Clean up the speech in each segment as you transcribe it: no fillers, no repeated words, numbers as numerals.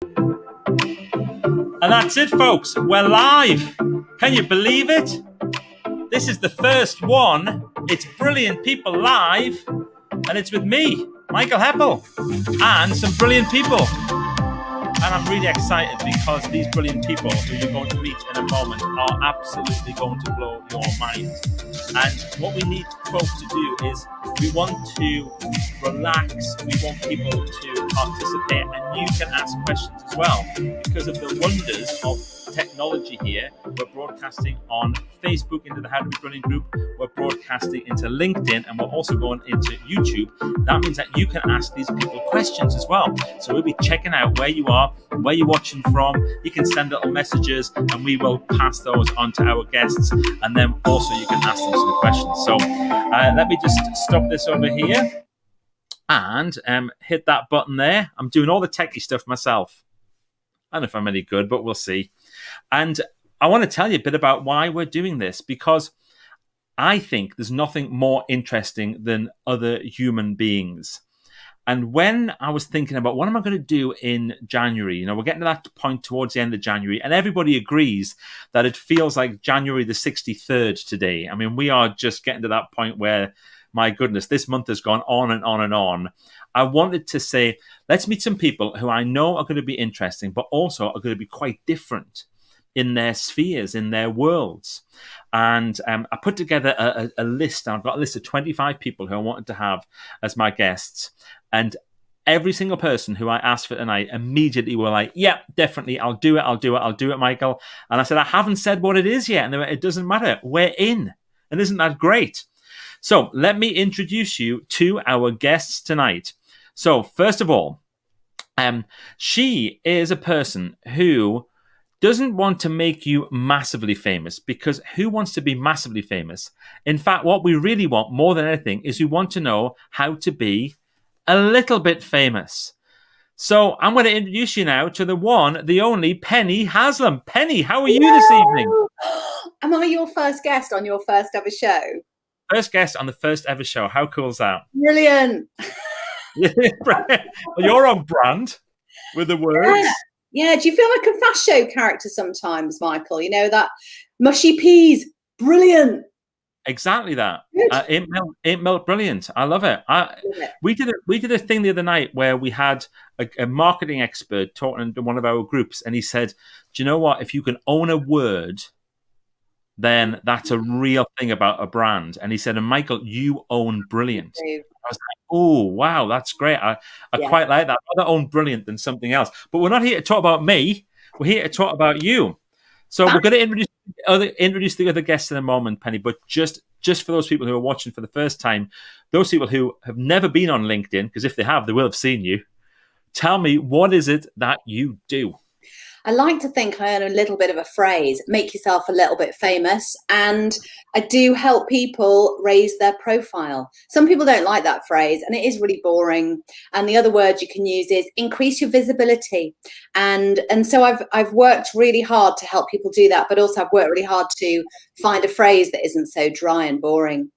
And that's it, folks. We're live. Can you believe it? This is the first one. It's Brilliant People Live. And it's with me, Michael Heppel, and some brilliant people. And I'm really excited because these brilliant people who you're going to meet in a moment are absolutely going to blow your mind. And what we need folks to do is we want to relax. We want people to participate, and you can ask questions as well. Because of the wonders of technology here, we're broadcasting on Facebook into the How to Be Brilliant group. We're broadcasting into LinkedIn, and we're also going into YouTube. That means that you can ask these people questions as well. So we'll be checking out where you are, where you're watching from. You can send little messages, and we will pass those on to our guests. And then also you can ask them some questions. So let me just stop this over here and hit that button there. I'm doing all the techie stuff myself. I don't know if I'm any good, but we'll see. And I want to tell you a bit about why we're doing this, because I think there's nothing more interesting than other human beings. And when I was thinking about what am I going to do in January, we're getting to that point towards the end of January, and everybody agrees that it feels like January the 63rd today. I mean, we are just getting to that point where, my goodness, this month has gone on and on and on. I wanted to say, let's meet some people who I know are going to be interesting, but also are going to be quite different in their spheres, in their worlds. And I put together a list. I've got a list of 25 people who I wanted to have as my guests. And every single person who I asked for tonight immediately were like, yeah, definitely, I'll do it, Michael. And I said, I haven't said what it is yet. And they went, it doesn't matter. We're in. And isn't that great? So let me introduce you to our guests tonight. So first of all, she is a person who doesn't want to make you massively famous, because who wants to be massively famous? In fact, what we really want more than anything is we want to know how to be a little bit famous. So I'm going to introduce you now to the one, the only Penny Haslam. Penny, how are you this evening? Am I your first guest on your first ever show? First guest on the first ever show. How cool is that? Brilliant. You're on brand with the words. Yeah, do you feel like a fast show character sometimes, Michael? That mushy peas, brilliant. Exactly that. Ain't milk brilliant. I love it. We did a thing the other night where we had a marketing expert talking to one of our groups, and he said, do you know what? If you can own a word, then that's a real thing about a brand. And he said, and Michael, you own brilliant. I was like, oh, wow, that's great. I quite like that. I'd rather own brilliant than something else. But we're not here to talk about me. We're here to talk about you. So we're going to introduce the other guests in a moment, Penny. But just for those people who are watching for the first time, those people who have never been on LinkedIn, because if they have, they will have seen you. Tell me, what is it that you do? I like to think I own a little bit of a phrase, make yourself a little bit famous. And I do help people raise their profile. Some people don't like that phrase, and it is really boring. And the other word you can use is increase your visibility. And so I've worked really hard to help people do that, but also I've worked really hard to find a phrase that isn't so dry and boring.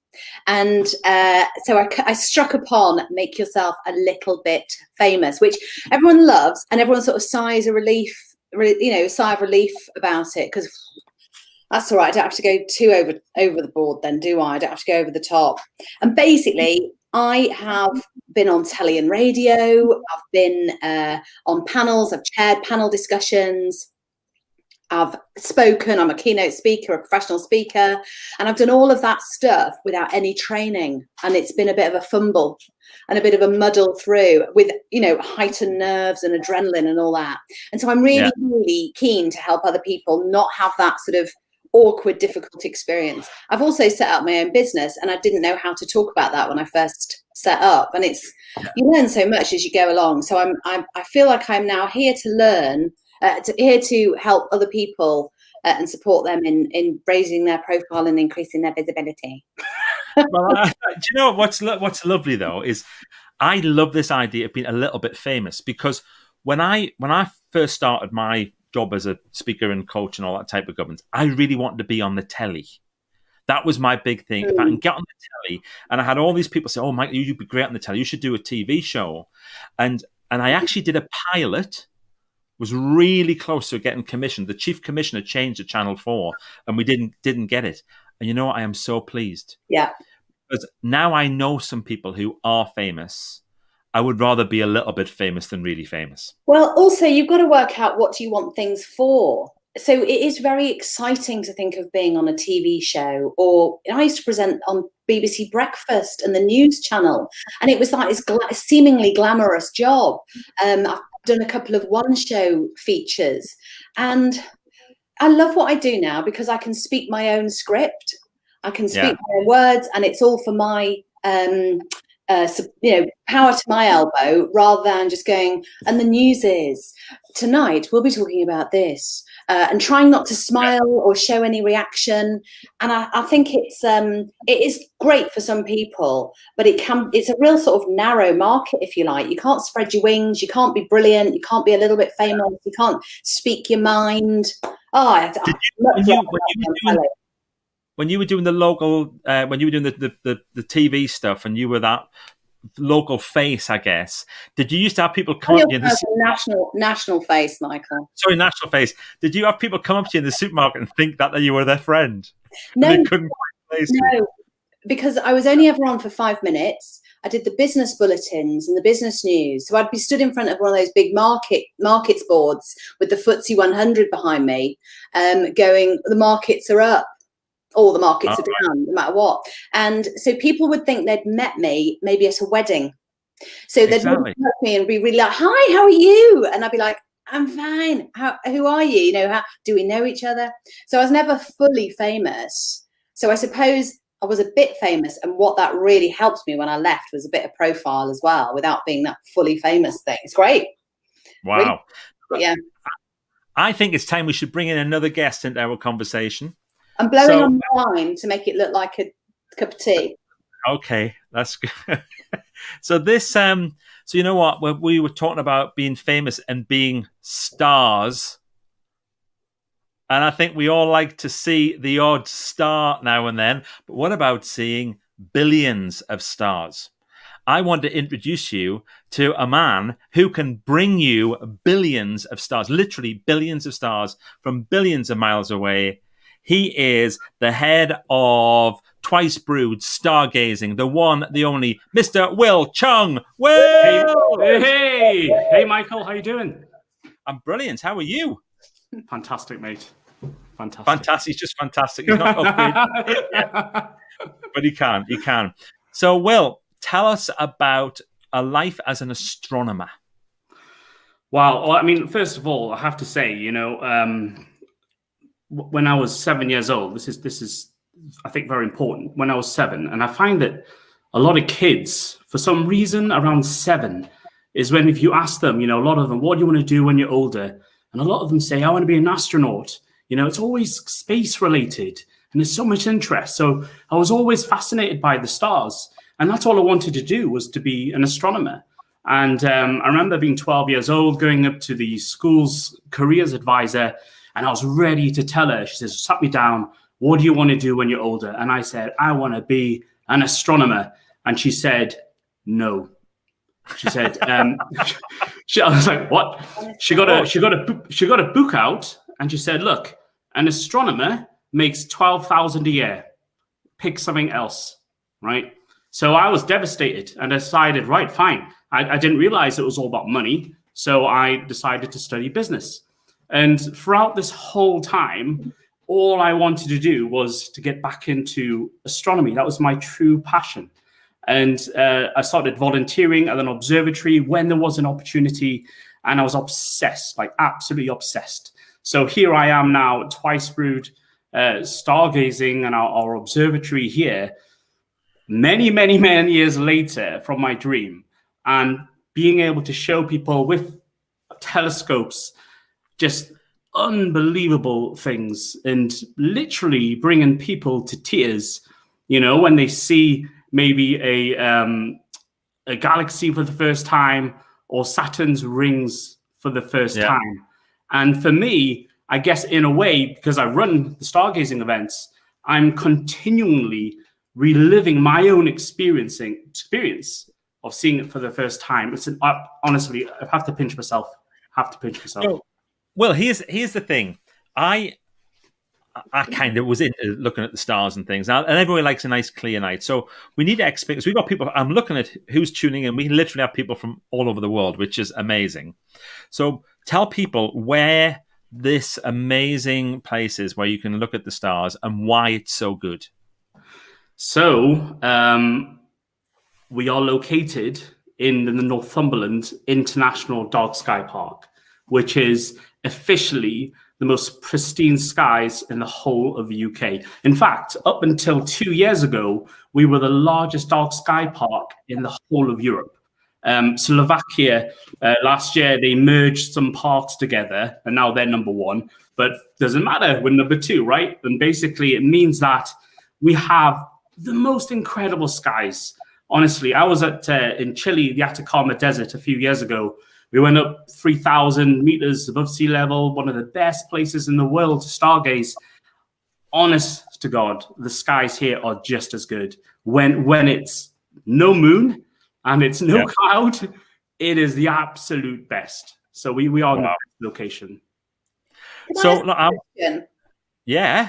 And so I struck upon make yourself a little bit famous, which everyone loves, and everyone sort of sighs a relief. Sigh of relief about it, because that's all right. I don't have to go too over the board then, do I? I don't have to go over the top. And basically, I have been on telly and radio. I've been on panels. I've chaired panel discussions. I've spoken. I'm a keynote speaker, a professional speaker, and I've done all of that stuff without any training. And it's been a bit of a fumble and a bit of a muddle through with, heightened nerves and adrenaline and all that. And so I'm really, really keen to help other people not have that sort of awkward, difficult experience. I've also set up my own business, and I didn't know how to talk about that when I first set up. And you learn so much as you go along. So I feel like I'm now here to learn, here to help other people and support them in raising their profile and increasing their visibility. Well, do you know what's lovely though is I love this idea of being a little bit famous, because when I first started my job as a speaker and coach and all that type of governance, I really wanted to be on the telly. That was my big thing. If I can get on the telly, and I had all these people say, "Oh, Mike, you'd be great on the telly. You should do a TV show," and I actually did a pilot was really close to getting commissioned. The chief commissioner changed to Channel 4 and we didn't get it. And you know what? I am so pleased. Yeah. Because now I know some people who are famous. I would rather be a little bit famous than really famous. Well, also, you've got to work out what do you want things for. So it is very exciting to think of being on a TV show, or I used to present on BBC Breakfast and the news channel, and it was like this seemingly glamorous job. I've done a couple of one-show features, and I love what I do now because I can speak my own script. I can speak my own words, and it's all for my power to my elbow, rather than just going, and the news is tonight we'll be talking about this, and trying not to smile or show any reaction. And I think it is great for some people, but it's a real sort of narrow market, if you like. You can't spread your wings, you can't be brilliant, you can't be a little bit famous, you can't speak your mind. When you were doing the local, when you were doing the TV stuff, and you were that local face, I guess, did you used to have people come up to you? National face, Michael. Sorry, national face. Did you have people come up to you in the supermarket and think that you were their friend? No, and they couldn't quite place you? Because I was only ever on for 5 minutes. I did the business bulletins and the business news. So I'd be stood in front of one of those big markets boards with the FTSE 100 behind me, going, the markets are up. All the markets are down, no matter what. And so people would think they'd met me maybe at a wedding. So they'd look at me and be really like, "Hi, how are you?" And I'd be like, "I'm fine. Who are you? You know, how do we know each other?" So I was never fully famous. So I suppose I was a bit famous, and what that really helped me when I left was a bit of profile as well, without being that fully famous thing. It's great. Wow. Really? Yeah. I think it's time we should bring in another guest into our conversation. I'm blowing on wine to make it look like a cup of tea. Okay, that's good. So this, so you know what? When we were talking about being famous and being stars, and I think we all like to see the odd star now and then. But what about seeing billions of stars? I want to introduce you to a man who can bring you billions of stars, literally billions of stars from billions of miles away. He is the head of Twice Brewed Stargazing, the one, the only, Mr. Will Chung. Will! Hey, Michael, how you doing? I'm brilliant. How are you? Fantastic, mate. Fantastic. Fantastic. He's just fantastic. He's not upgraded, but he can. So, Will, tell us about a life as an astronomer. Wow. Well, I mean, first of all, I have to say, when I was 7 years old, this is I think very important. When I was 7, and I find that a lot of kids, for some reason, around 7 is when, if you ask them, a lot of them, what do you want to do when you're older? And a lot of them say, I want to be an astronaut. It's always space related, and there's so much interest. So I was always fascinated by the stars, and that's all I wanted to do, was to be an astronomer. And I remember being 12 years old, going up to the school's careers advisor. And I was ready to tell her. She says, sat me down, what do you want to do when you're older? And I said, I want to be an astronomer. And she said, no. She said, I was like, what? She got a book out, and she said, look, an astronomer makes $12,000 a year. Pick something else, right? So I was devastated and decided, right, fine. I didn't realize it was all about money. So I decided to study business. And throughout this whole time, all I wanted to do was to get back into astronomy. That was my true passion. And I started volunteering at an observatory when there was an opportunity. And I was obsessed, like absolutely obsessed. So here I am now, Twice Brewed Stargazing and our observatory here, many, many, many years later from my dream. And being able to show people with telescopes just unbelievable things, and literally bringing people to tears, when they see maybe a galaxy for the first time, or Saturn's rings for the first time. And for me, I guess in a way, because I run the stargazing events, I'm continually reliving my own experience of seeing it for the first time. Honestly, I have to pinch myself. Well, here's the thing. I kind of was into looking at the stars and things, and everybody likes a nice clear night. So we need to expect. Because we've got people. I'm looking at who's tuning in. We literally have people from all over the world, which is amazing. So tell people where this amazing place is, where you can look at the stars, and why it's so good. So we are located in the Northumberland International Dark Sky Park, which is officially the most pristine skies in the whole of the UK. In fact, up until 2 years ago, we were the largest dark sky park in the whole of Europe. Slovakia, last year, they merged some parks together, and now they're number one. But doesn't matter, we're number two, right? And basically, it means that we have the most incredible skies. Honestly, I was in Chile, the Atacama Desert, a few years ago. We went up 3,000 meters above sea level, one of the best places in the world to stargaze. Honest to God, the skies here are just as good. When it's no moon and it's no cloud, it is the absolute best. So we are in the location. So, yeah.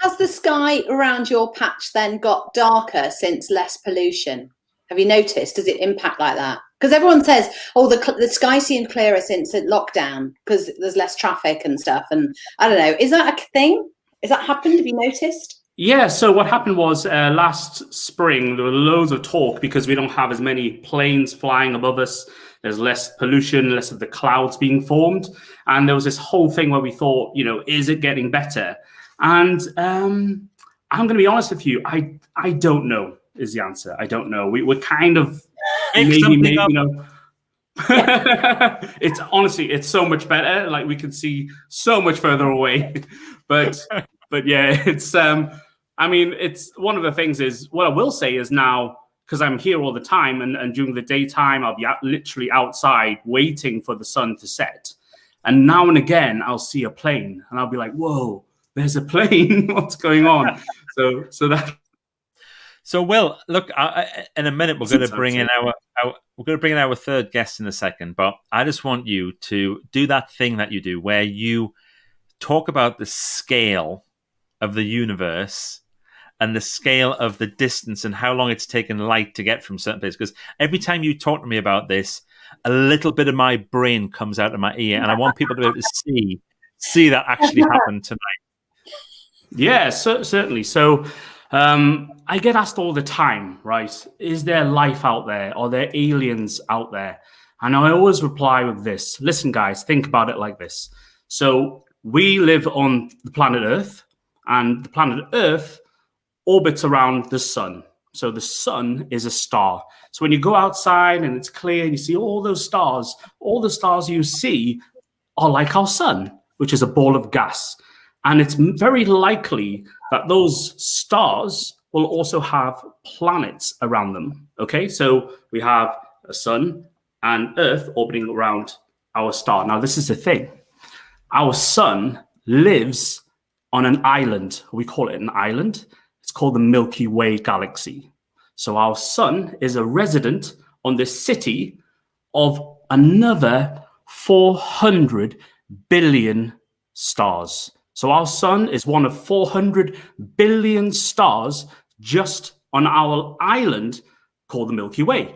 Has the sky around your patch then got darker since less pollution? Have you noticed? Does it impact like that? Because everyone says, oh, the sky seemed clearer since lockdown because there's less traffic and stuff. And I don't know. Is that a thing? Has that happened? Have you noticed? Yeah. So what happened was last spring, there were loads of talk because we don't have as many planes flying above us. There's less pollution, less of the clouds being formed. And there was this whole thing where we thought, is it getting better? And I'm going to be honest with you. I don't know is the answer. I don't know. We're kind of maybe it's honestly, it's so much better. Like we can see so much further away, but yeah, it's, it's one of the things is what I will say is now, because I'm here all the time and during the daytime, I'll be literally outside waiting for the sun to set. And now and again, I'll see a plane and I'll be like, whoa, there's a plane. What's going on? So, Will, look, in a minute we're going to bring in our third guest in a second, but I just want you to do that thing that you do where you talk about the scale of the universe and the scale of the distance and how long it's taken light to get from certain places. Because every time you talk to me about this, a little bit of my brain comes out of my ear, and I want people to be able to see that actually happen tonight. Yeah, certainly. So I get asked all the time, right? Is there life out there? Are there aliens out there? And I always reply with this. Listen, guys, think about it like this. So we live on the planet Earth, and the planet Earth orbits around the sun. So the sun is a star. So when you go outside and it's clear and you see all those stars, all the stars you see are like our sun, which is a ball of gas. And it's very likely that those stars will also have planets around them. Okay, so we have a sun and Earth orbiting around our star. Now, this is the thing. Our sun lives on an island. We call it an island. It's called the Milky Way galaxy. So our sun is a resident on this city of another 400 billion stars. So our sun is one of 400 billion stars just on our island called the Milky Way.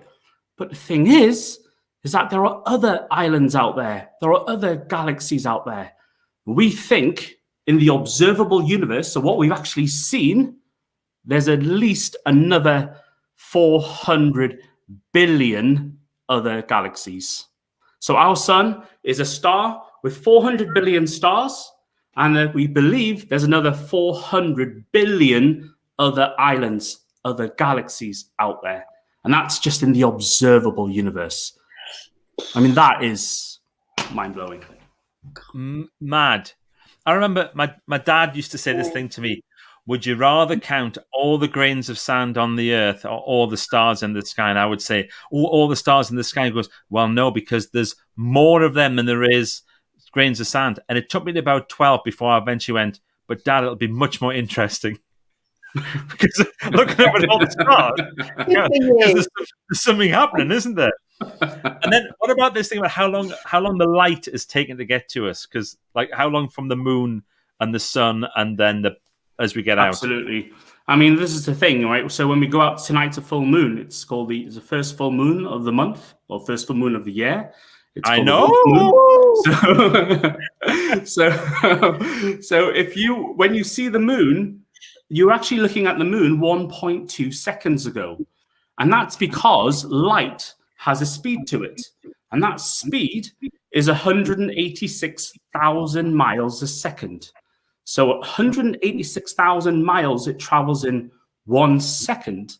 But the thing is that there are other islands out there. There are other galaxies out there. We think in the observable universe, so what we've actually seen, there's at least another 400 billion other galaxies. So our sun is a star with 400 billion stars. And we believe there's another 400 billion other islands, other galaxies out there. And that's just in the observable universe. I mean, that is mind-blowing. Mad. I remember my dad used to say this thing to me. Would you rather count all the grains of sand on the earth or all the stars in the sky? And I would say, all the stars in the sky. He goes, well, no, because there's more of them than there is grains of sand. And it took me to about 12 before I eventually went, but Dad, it'll be much more interesting. Because looking up at all the stars, there's something happening, isn't there? And then what about this thing about how long the light is taken to get to us? Because like how long from the moon and the sun and then as we get out? Absolutely. I mean, this is the thing, right? So when we go out tonight's a full moon. It's called the first full moon of the month or first full moon of the year. It's I called know. So when you see the moon, you're actually looking at the moon 1.2 seconds ago. And that's because light has a speed to it. And that speed is 186,000 miles a second. So 186,000 miles it travels in 1 second.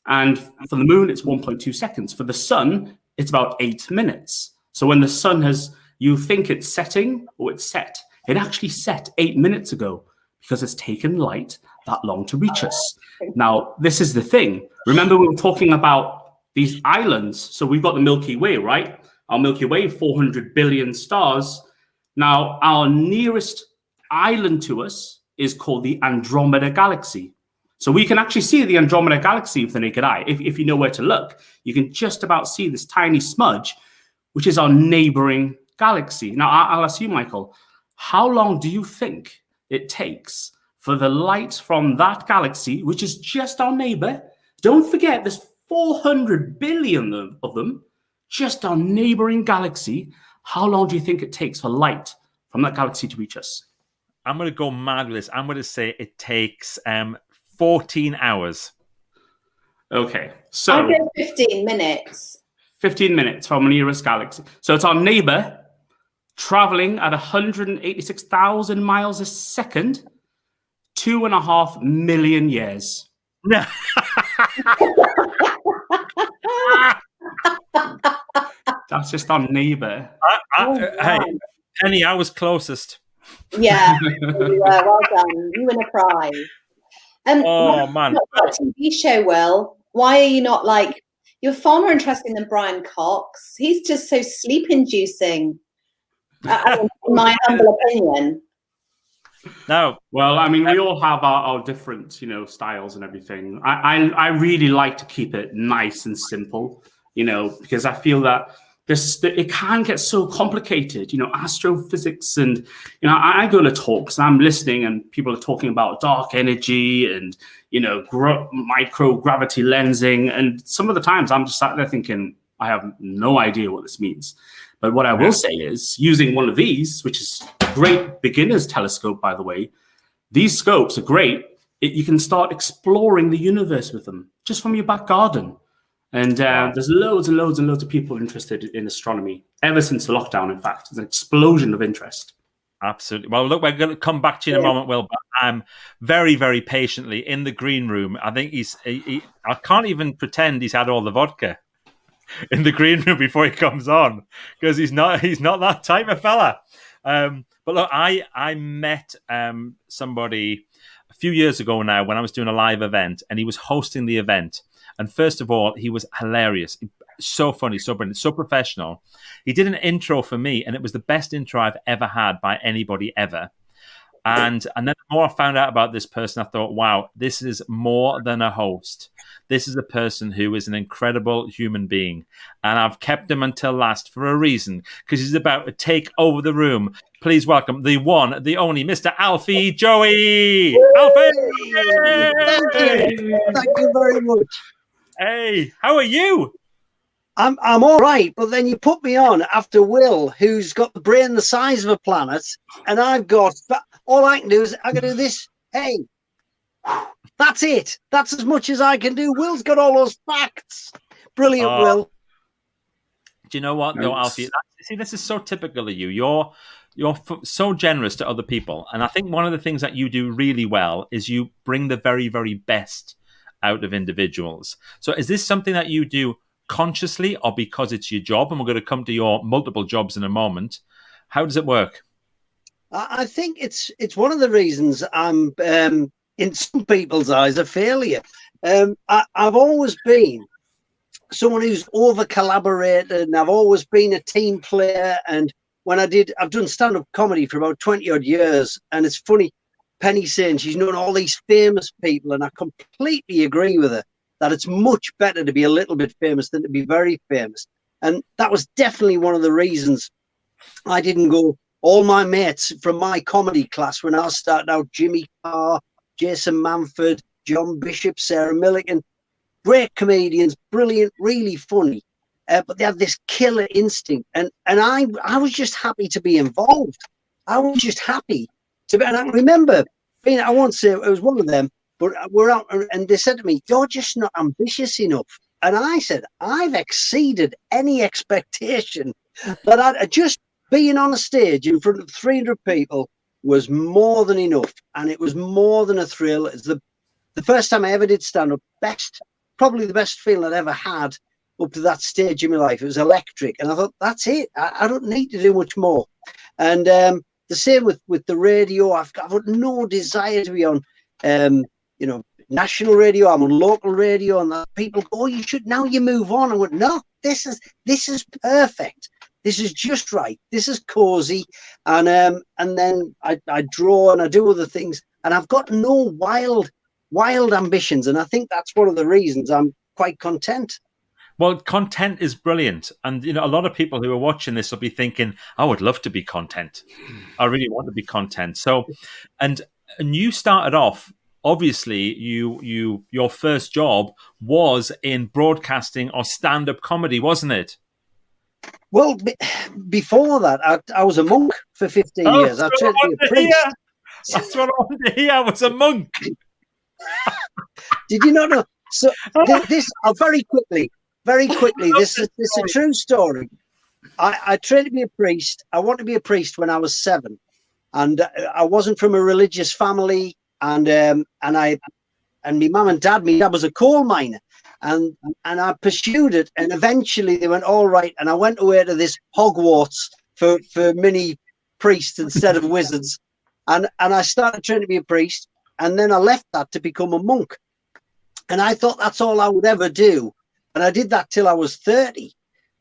And for the moon, it's 1.2 seconds. For the sun, it's about 8 minutes. So when the sun you think it's setting or it's set, it actually set 8 minutes ago because it's taken light that long to reach us. Now, this is the thing. Remember, we were talking about these islands. So we've got the Milky Way, right? Our Milky Way, 400 billion stars. Now, our nearest island to us is called the Andromeda Galaxy. So we can actually see the Andromeda Galaxy with the naked eye. If you know where to look, you can just about see this tiny smudge, which is our neighboring galaxy. Now, I'll ask you, Michael, how long do you think it takes for the light from that galaxy, which is just our neighbor? Don't forget, there's 400 billion of them, just our neighboring galaxy. How long do you think it takes for light from that galaxy to reach us? I'm going to go mad with this. I'm going to say it takes 14 hours. Okay, so I'll go 15 minutes. 15 minutes from the nearest galaxy. So it's our neighbor traveling at 186,000 miles a second, 2.5 million years. That's just our neighbor. Hey, Penny, I was closest. Yeah, well done. You win a prize. Oh, man. What TV show, Will? Why are you not like, you're far more interesting than Brian Cox. He's just so sleep-inducing, in my humble opinion. No. Well, I mean, we all have our different, styles and everything. I really like to keep it nice and simple, because I feel that it can get so complicated, astrophysics. And, I go to talks and I'm listening and people are talking about dark energy and, microgravity lensing. And some of the times I'm just sat there thinking, I have no idea what this means. But what I will say is using one of these, which is a great beginner's telescope, by the way, these scopes are great. You can start exploring the universe with them just from your back garden. And there's loads and loads and loads of people interested in astronomy ever since the lockdown. In fact, there's an explosion of interest. Absolutely. Well, look, we're going to come back to you in a moment, Will, but I'm very, very patiently in the green room. I think I can't even pretend he's had all the vodka in the green room before he comes on because he's not that type of fella. But look, I met somebody a few years ago now when I was doing a live event and he was hosting the event. And first of all, he was hilarious, so funny, so brilliant, so professional. He did an intro for me, and it was the best intro I've ever had by anybody ever. And then the more I found out about this person, I thought, wow, this is more than a host. This is a person who is an incredible human being. And I've kept him until last for a reason, because he's about to take over the room. Please welcome the one, the only, Mr. Alfie Joey. Alfie! Thank you very much. Hey, how are you? I'm all right, but then you put me on after Will, who's got the brain the size of a planet, and I've got all I can do is I can do this. Hey, that's it. That's as much as I can do. Will's got all those facts. Brilliant, Will. Do you know what, though, Alfie? See, this is so typical of you. You're so generous to other people, and I think one of the things that you do really well is you bring the very, very best out of individuals. So is this something that you do consciously or because it's your job? And we're going to come to your multiple jobs in a moment. How does it work? I think it's one of the reasons I'm, in some people's eyes, a failure. I've always been someone who's over-collaborated, and I've always been a team player. And I've done stand-up comedy for about 20-odd years, and it's funny, Penny saying she's known all these famous people, and I completely agree with her that it's much better to be a little bit famous than to be very famous. And that was definitely one of the reasons I didn't go. All my mates from my comedy class when I started out, Jimmy Carr, Jason Manford, John Bishop, Sarah Millican, great comedians, brilliant, really funny. But they had this killer instinct. And I was just happy to be involved. I was just happy to be. And I remember being, I won't say it was one of them, but we're out and they said to me, "You're just not ambitious enough." And I said, "I've exceeded any expectation that I'd just being on a stage in front of 300 people was more than enough. And it was more than a thrill. It's the first time I ever did stand up, probably the best feeling I'd ever had up to that stage in my life. It was electric. And I thought, that's it. I don't need to do much more. And the same with the radio. I've got no desire to be on, national radio. I'm on local radio, and people go, "Oh, you should, now you move on." I went, "No, this is perfect. This is just right. This is cozy." And then I draw and I do other things, and I've got no wild ambitions. And I think that's one of the reasons I'm quite content. Well, content is brilliant. And, a lot of people who are watching this will be thinking, I would love to be content. I really want to be content. So, and you started off, obviously, your first job was in broadcasting or stand-up comedy, wasn't it? Well, before that, I was a monk for 15 years. I tried to be a priest. That's what I wanted to hear. I was a monk. Did you not know? So this, very quickly, this is a true story. I trained to be a priest. I wanted to be a priest when I was 7, and I wasn't from a religious family. And my mum and dad, my dad was a coal miner, and I pursued it, and eventually they went, all right, and I went away to this Hogwarts for mini priests instead of wizards, and I started training to be a priest, and then I left that to become a monk, and I thought that's all I would ever do, and I did that till I was 30.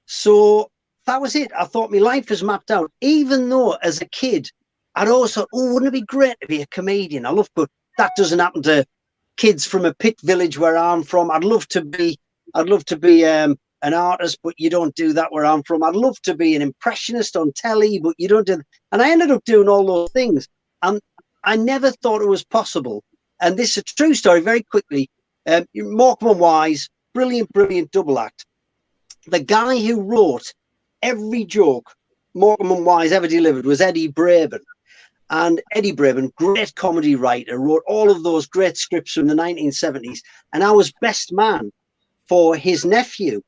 So that was it. I thought my life was mapped out, even though as a kid I'd always thought, "Oh, wouldn't it be great to be a comedian?" But that doesn't happen to kids from a pit village where I'm from. I'd love to be an artist, but you don't do that where I'm from. I'd love to be an impressionist on telly, but you don't do that. And I ended up doing all those things. And I never thought it was possible. And this is a true story, very quickly. Morecambe and Wise, brilliant double act. The guy who wrote every joke Morecambe and Wise ever delivered was Eddie Braben. And Eddie Braben, great comedy writer, wrote all of those great scripts from the 1970s. And I was best man for his nephew.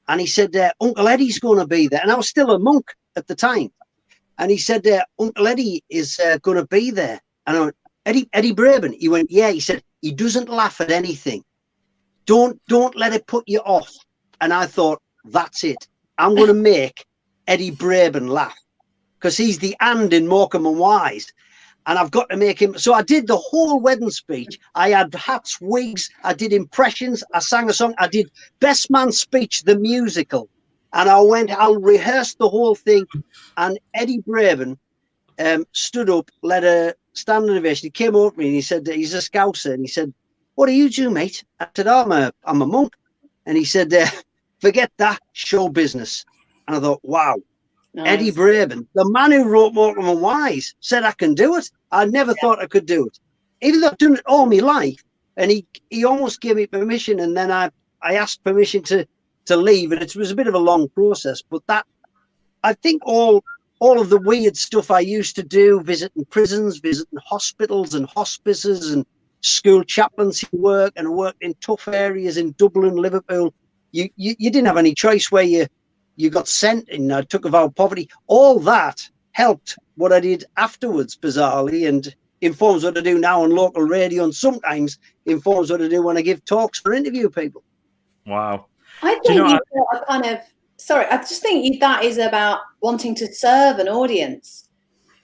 And he said, "Uncle Eddie's going to be there." And I was still a monk at the time. And he said, "Uncle Eddie is going to be there." And I went, Eddie Braben? He went, "Yeah." He said, "He doesn't laugh at anything. Don't let it put you off." And I thought, that's it. I'm going to make Eddie Braben laugh, because he's the and in Morecambe and Wise, and I've got to make him. So I did the whole wedding speech. I had hats, wigs, I did impressions, I sang a song, I did Best Man Speech, the musical, and I'll rehearse the whole thing. And Eddie Braben stood up, led a standing ovation. He came over to me and he said, he's a Scouser, and he said, "What do you do, mate?" I said, "I'm a monk." And he said, "Forget that, show business." And I thought, wow. Nice. Eddie Braben, the man who wrote Morecambe and Wise, said I can do it. I never thought I could do it, even though I've done it all my life. And he almost gave me permission, and then I asked permission to leave, and it was a bit of a long process. But that, I think, all of the weird stuff I used to do, visiting prisons, visiting hospitals and hospices, and school chaplaincy work, and worked in tough areas in Dublin, Liverpool. You didn't have any choice where you got sent, and I took a vow of poverty. All that helped what I did afterwards, bizarrely, and informs what I do now on local radio, and sometimes informs what I do when I give talks or interview people. Wow. I think I just think that is about wanting to serve an audience.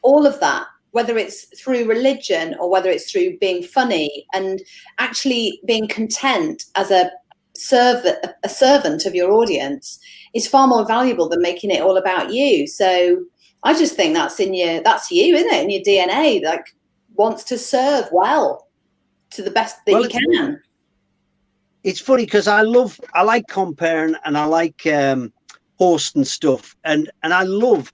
All of that, whether it's through religion or whether it's through being funny, and actually being content as a servant of your audience, is far more valuable than making it all about you. So I just think that's you, isn't it? In your DNA, like, wants to serve well to the best that you can. It's funny because I like comparing, and I like host and stuff, and I love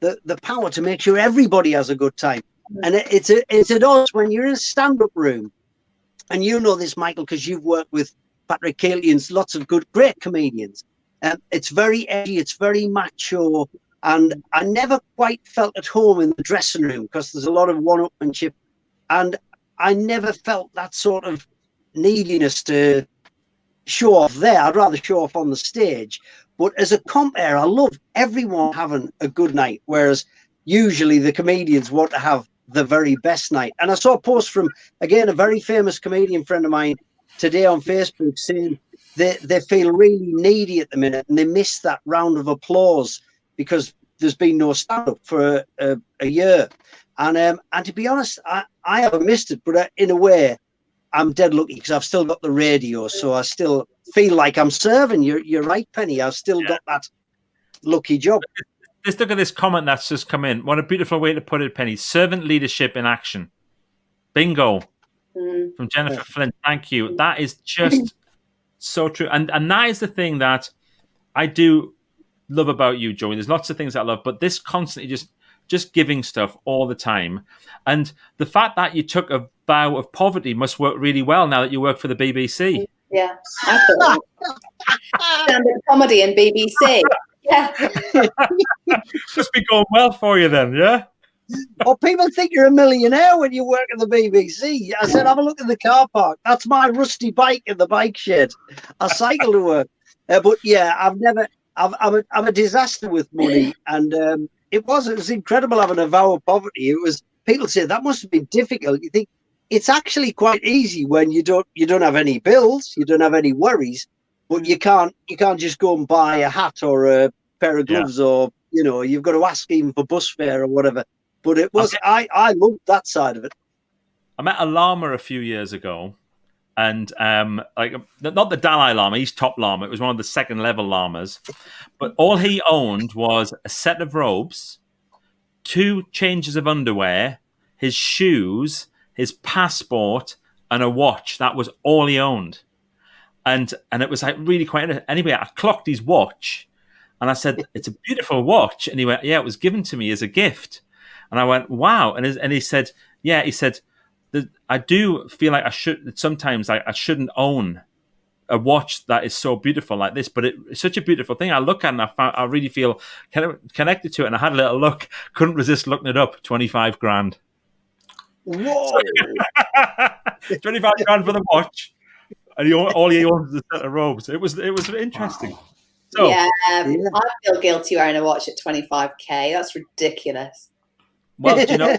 the power to make sure everybody has a good time. And it's at us when you're in a stand-up room, and you know this, Michael, because you've worked with Patrick Keelty and lots of great comedians. It's very edgy, it's very macho, and I never quite felt at home in the dressing room because there's a lot of one-upmanship, and I never felt that sort of neediness to show off there. I'd rather show off on the stage. But as a compere, I love everyone having a good night, whereas usually the comedians want to have the very best night. And I saw a post from, again, a very famous comedian friend of mine today on Facebook saying they feel really needy at the minute and they miss that round of applause because there's been no stand-up for a year. And to be honest, I haven't missed it, but in a way, I'm dead lucky because I've still got the radio, so I still feel like I'm serving. You're right, Penny. I've still got that lucky job. Let's look at this comment that's just come in. What a beautiful way to put it, Penny. Servant leadership in action. Bingo. From Jennifer Flint. Thank you. That is just so true. And that is the thing that I do love about you, Joey. There's lots of things I love, but this constantly just giving stuff all the time. And the fact that you took a vow of poverty must work really well now that you work for the BBC. Yeah, absolutely. Stand-up comedy and BBC. Yeah. Must be going well for you then, yeah? Well, people think you're a millionaire when you work at the BBC. I said, have a look at the car park. That's my rusty bike in the bike shed. I cycle to work. But yeah, I'm a disaster with money. And it was incredible having a vow of poverty. It was, people say that must have been difficult. You think it's actually quite easy when you don't have any bills, you don't have any worries, but you can't just go and buy a hat or a pair of gloves, or you've got to ask even for bus fare or whatever. But it was I loved that side of it. I met a Lama a few years ago, and not the Dalai Lama, he's top Lama. It was one of the second level Lamas, but all he owned was a set of robes, 2 changes of underwear, his shoes, his passport, and a watch. That was all he owned. And it was like really quite interesting. Anyway, I clocked his watch and I said, "It's a beautiful watch." And he went, "Yeah, it was given to me as a gift." And I went, "Wow." And he said, "Yeah," he said, "I do feel like I shouldn't own a watch that is so beautiful like this, but it's such a beautiful thing. I look at it and I really feel connected to it." And I had a little look, couldn't resist looking it up. 25 grand. Whoa! 25 grand for the watch, and all he owns is a set of robes. It was interesting. Wow. So, yeah, I feel guilty wearing a watch at 25k. That's ridiculous. Well, do you know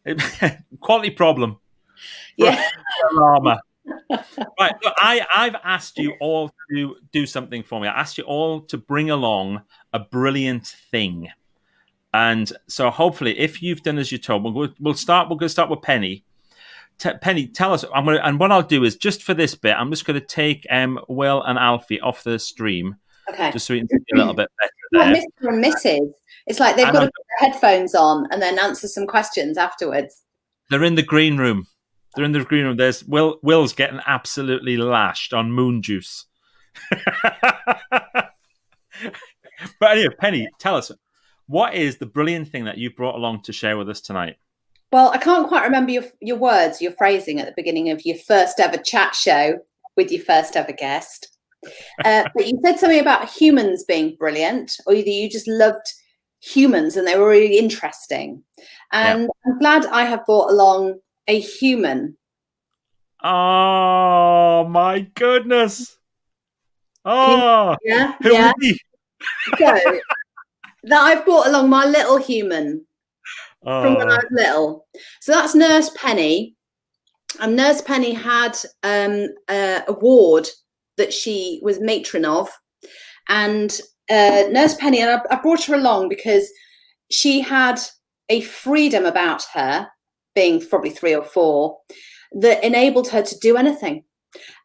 what? Quality problem. Yeah. Llama. Right. So I've asked you all to do something for me. I asked you all to bring along a brilliant thing. And so hopefully, if you've done as you're told, we're going to start with Penny. Penny, tell us. And what I'll do is, just for this bit, I'm just going to take Will and Alfie off the stream. Okay. Just so we can see a little bit better there. Mr. and Mrs. It's like they've got to put their headphones on and then answer some questions afterwards. They're in the green room. There's Will's getting absolutely lashed on moon juice. But anyway, Penny, tell us, what is the brilliant thing that you've brought along to share with us tonight? Well, I can't quite remember your words, your phrasing at the beginning of your first ever chat show with your first ever guest. But you said something about humans being brilliant, or either you just loved humans and they were really interesting. And I'm glad I have brought along a human. Oh, my goodness. Oh, who is he? So, that I've brought along my little human from when I was little. So that's Nurse Penny. And Nurse Penny had an award that she was matron of. And Nurse Penny, and I brought her along because she had a freedom about her, being probably 3 or 4, that enabled her to do anything.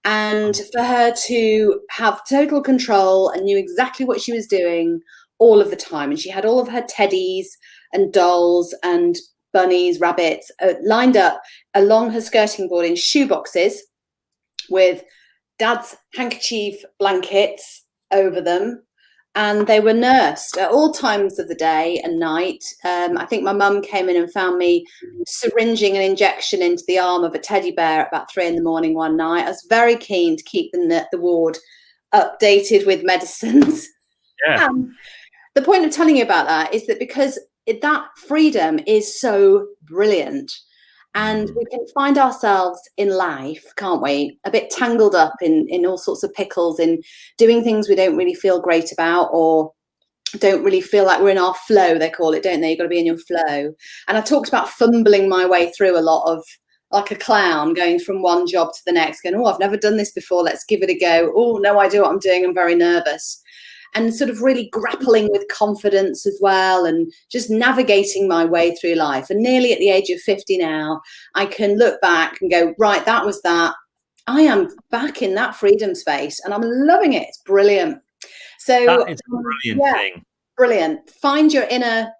And for her to have total control and knew exactly what she was doing all of the time. And she had all of her teddies and dolls and bunnies, rabbits lined up along her skirting board in shoe boxes with Dad's handkerchief blankets over them, and they were nursed at all times of the day and night. I think my mum came in and found me syringing an injection into the arm of a teddy bear at about 3 a.m. one night. I was very keen to keep the ward updated with medicines. Yeah. The point of telling you about that is that because that freedom is so brilliant, and we can find ourselves in life, can't we, a bit tangled up in all sorts of pickles, in doing things we don't really feel great about, or don't really feel like we're in our flow, they call it, don't they? You've got to be in your flow. And I talked about fumbling my way through a lot of, like a clown, going from one job to the next, going, oh, I've never done this before, let's give it a go. Oh, no idea what I'm doing, I'm very nervous. And sort of really grappling with confidence as well, and just navigating my way through life. And nearly at the age of 50 now, I can look back and go, right, that was that. I am back in that freedom space and I'm loving it. It's brilliant. So That is a brilliant thing. Brilliant. Find your inner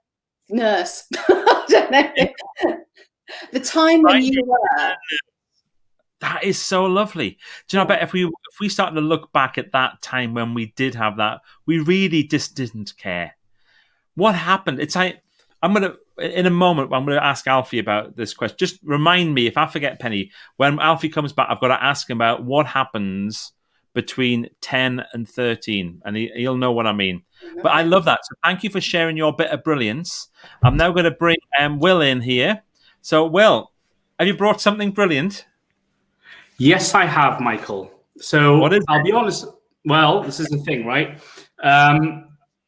nurse. I don't know. The time when you were. That is so lovely. Do you know, I bet if we started to look back at that time when we did have that, we really just didn't care. What happened? It's like, in a moment, I'm going to ask Alfie about this question. Just remind me, if I forget, Penny, when Alfie comes back, I've got to ask him about what happens between 10 and 13, and he'll know what I mean. But I love that. So thank you for sharing your bit of brilliance. I'm now going to bring Will in here. So, Will, have you brought something brilliant? Yes, I have, Michael. So I'll be honest. Well, this is the thing, right? I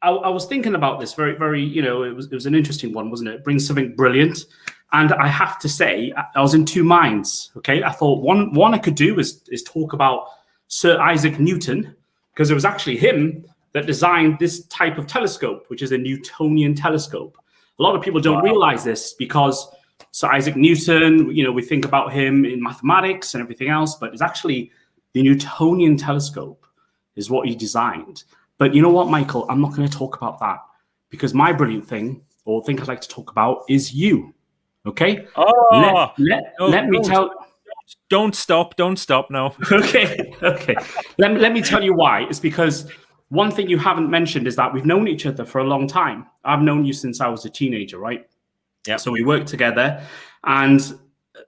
was thinking about this very, very, it was an interesting one, wasn't it? It brings something brilliant. And I have to say, I was in two minds, okay? I thought one I could do is talk about Sir Isaac Newton, because it was actually him that designed this type of telescope, which is a Newtonian telescope. A lot of people don't realize this because Sir Isaac Newton, we think about him in mathematics and everything else, but it's actually the Newtonian telescope is what he designed. But you know what, Michael? I'm not going to talk about that because my brilliant thing, or thing I'd like to talk about, is you. Okay? Oh, let me tell. Don't stop. No. Okay. Let me tell you why. It's because one thing you haven't mentioned is that we've known each other for a long time. I've known you since I was a teenager, right? Yeah. So we worked together, and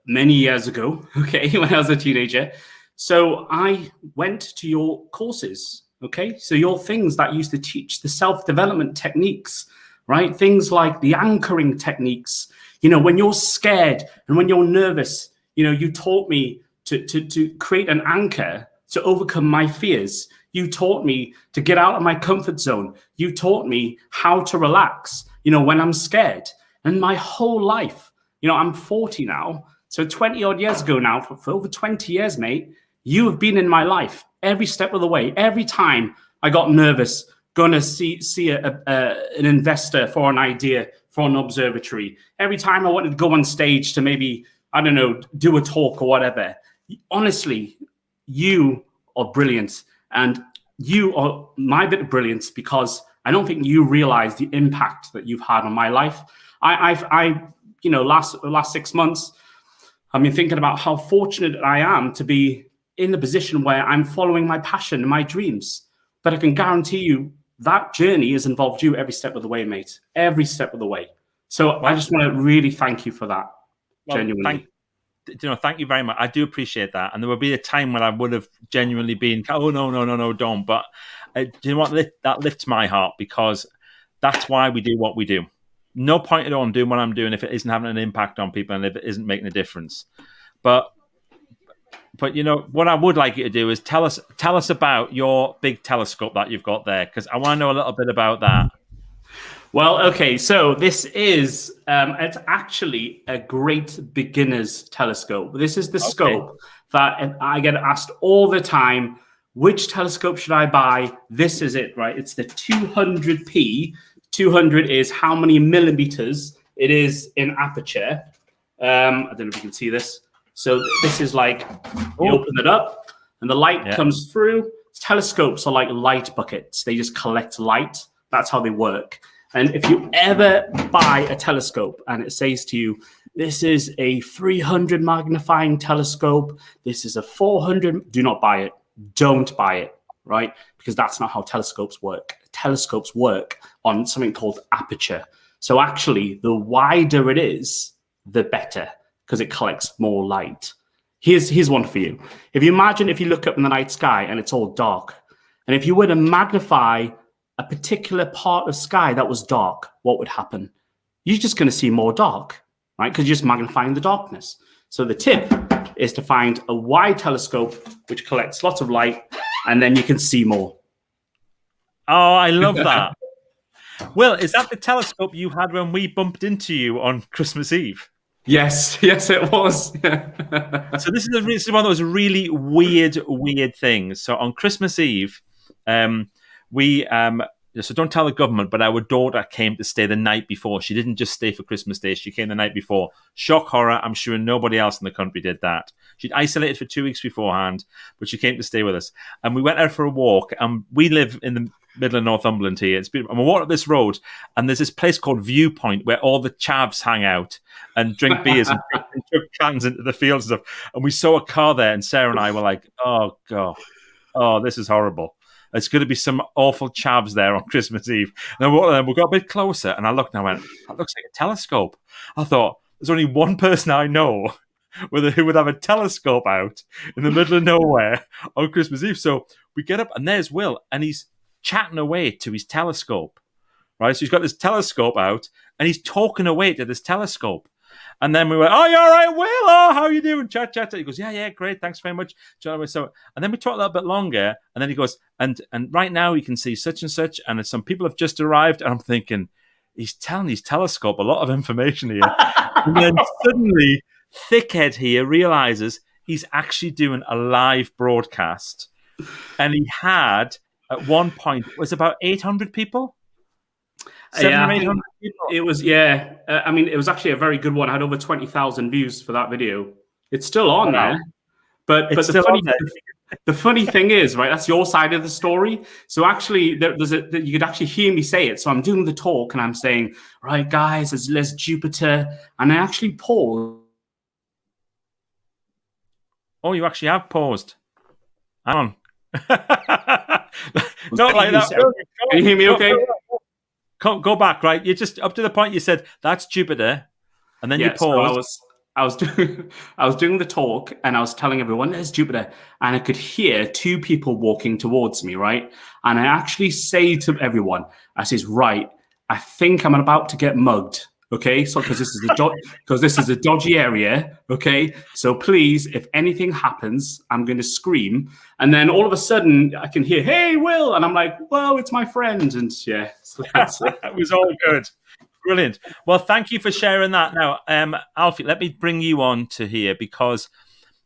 many years ago, okay, when I was a teenager. So I went to your courses, okay? So your things that used to teach the self-development techniques, right? Things like the anchoring techniques. When you're scared and when you're nervous, you taught me to create an anchor to overcome my fears. You taught me to get out of my comfort zone. You taught me how to relax, when I'm scared. And my whole life, I'm 40 now. So 20 odd years ago now, for over 20 years, mate, you have been in my life every step of the way. Every time I got nervous, going to see an investor for an idea for an observatory. Every time I wanted to go on stage to maybe, I don't know, do a talk or whatever. Honestly, you are brilliant. And you are my bit of brilliance because I don't think you realize the impact that you've had on my life. Last 6 months, I've been thinking about how fortunate I am to be in the position where I'm following my passion and my dreams. But I can guarantee you that journey has involved you every step of the way, mate. Every step of the way. So I just want to really thank you for that. Genuinely. Thank you very much. I do appreciate that. And there will be a time when I would have genuinely been, oh, no, don't. But do you know what? That lifts my heart because that's why we do what we do. No point at all in doing what I'm doing if it isn't having an impact on people and if it isn't making a difference. But what I would like you to do is tell us about your big telescope that you've got there, because I want to know a little bit about that. Well, okay, so this is it's actually a great beginner's telescope. This is the scope that I get asked all the time, which telescope should I buy? This is it, right? It's the 200p. 200 is how many millimeters it is in aperture. I don't know if you can see this. So this is like, you open it up and the light comes through. Telescopes are like light buckets. They just collect light. That's how they work. And if you ever buy a telescope and it says to you, this is a 300 magnifying telescope, this is a 400, do not buy it. Don't buy it, right? because that's not how telescopes work. Telescopes work on something called aperture. So actually, the wider it is, the better, because it collects more light. Here's one for you. If you imagine if you look up in the night sky and it's all dark, and if you were to magnify a particular part of sky that was dark, what would happen? You're just going to see more dark, right? Because you're just magnifying the darkness. So the tip is to find a wide telescope which collects lots of light, and then you can see more. Oh, I love that. Will, is that the telescope you had when we bumped into you on Christmas Eve? Yes, it was. So this is one of those really weird things. So on Christmas Eve, so don't tell the government, but our daughter came to stay the night before. She didn't just stay for Christmas Day. She came the night before. Shock horror. I'm sure nobody else in the country did that. She'd isolated for 2 weeks beforehand, but she came to stay with us. And we went out for a walk. And we live in the middle of Northumberland here. It's beautiful. And we walked up this road, and there's this place called Viewpoint where all the chavs hang out and drink beers and chuck cans into the fields and stuff. And we saw a car there, and Sarah and I were like, oh, God. Oh, this is horrible. It's going to be some awful chavs there on Christmas Eve. And then we got a bit closer, and I looked and I went, that looks like a telescope. I thought, there's only one person I know who would have a telescope out in the middle of nowhere on Christmas Eve. So we get up, and there's Will, and he's chatting away to his telescope, right? So he's got this telescope out, and he's talking away to this telescope. And then we went, oh, you all right, Will? Oh, how are you doing? Chat. He goes, yeah, great. Thanks very much. So, and then we talked a little bit longer, and then he goes, and right now you can see such and such, and some people have just arrived. And I'm thinking, he's telling his telescope a lot of information here. And then suddenly, Thickhead here realizes he's actually doing a live broadcast. And he had, at one point, it was about 800 people. 700 or 800 people. It was, I mean, it was actually a very good one. I had over 20,000 views for that video. It's still on there. But the funny thing is, right, that's your side of the story. So actually, you could actually hear me say it. So I'm doing the talk, and I'm saying, right, guys, there's Jupiter. And I actually paused. Oh, you actually have paused. Hang on. Not like that. Can you hear me okay? Go back, right? You just up to the point you said that's Jupiter, and then you paused. So I was doing the talk, and I was telling everyone there's Jupiter, and I could hear two people walking towards me, right? And I actually say to everyone, I says, right, I think I'm about to get mugged. Okay, so because this is a dodgy area. Okay, so please, if anything happens, I'm going to scream, and then all of a sudden I can hear, "Hey, Will," and I'm like, "Whoa, it's my friend!" And yeah, so that's it. That was all good, brilliant. Well, thank you for sharing that. Now, Alfie, let me bring you on to here because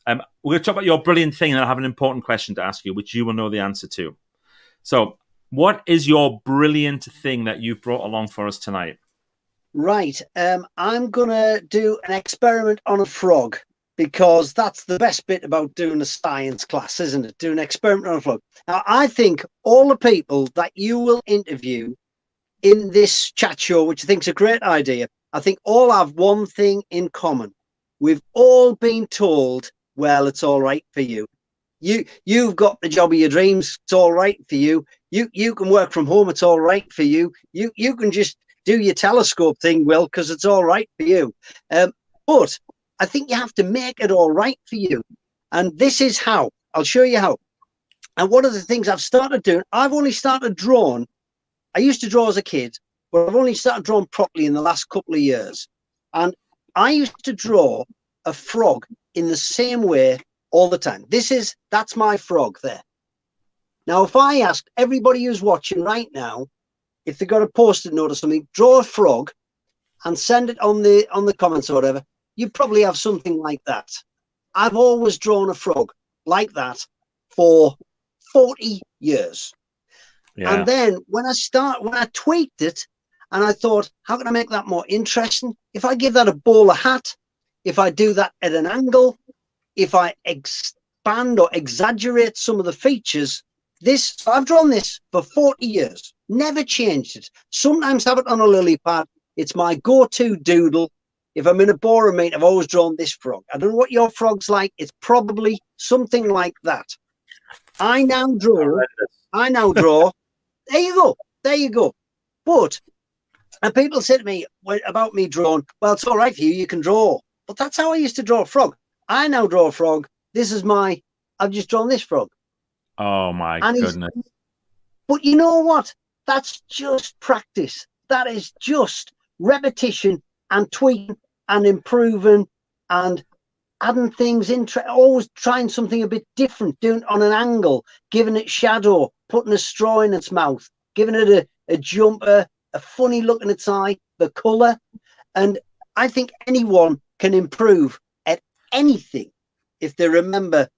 we're going to talk about your brilliant thing, and I have an important question to ask you, which you will know the answer to. So, what is your brilliant thing that you've brought along for us tonight? Right. I'm going to do an experiment on a frog because that's the best bit about doing a science class, isn't it? Do an experiment on a frog. Now, I think all the people that you will interview in this chat show, which I think is a great idea, I think all have one thing in common. We've all been told, well, it's all right for you. You've got the job of your dreams. It's all right for you. You can work from home. It's all right for you. You can just do your telescope thing, Will, because it's all right for you. But I think you have to make it all right for you. And this is how. I'll show you how. And one of the things I've started doing, I've only started drawing. I used to draw as a kid, but I've only started drawing properly in the last couple of years. And I used to draw a frog in the same way all the time. That's my frog there. Now, if I asked everybody who's watching right now, if they got a post-it note or something, draw a frog and send it on the comments or whatever, you probably have something like that. I've always drawn a frog like that for 40 years. Yeah. And then when I tweaked it and I thought, how can I make that more interesting? If I give that a bowler hat, if I do that at an angle, if I expand or exaggerate some of the features, so I've drawn this for 40 years. Never changed it. Sometimes have it on a lily pad. It's my go-to doodle. If I'm in a boring meet, I've always drawn this frog. I don't know what your frog's like. It's probably something like that. I now draw I now draw. There you go. There you go. But, and people say to me about me drawing, well, it's all right for you. You can draw. But that's how I used to draw a frog. I now draw a frog. This is I've just drawn this frog. Oh, my And goodness. But you know what? That's just practice. That is just repetition and tweaking and improving and adding things in, always trying something a bit different, doing it on an angle, giving it shadow, putting a straw in its mouth, giving it a jumper, a funny look in its eye, the colour. And I think anyone can improve at anything if they remember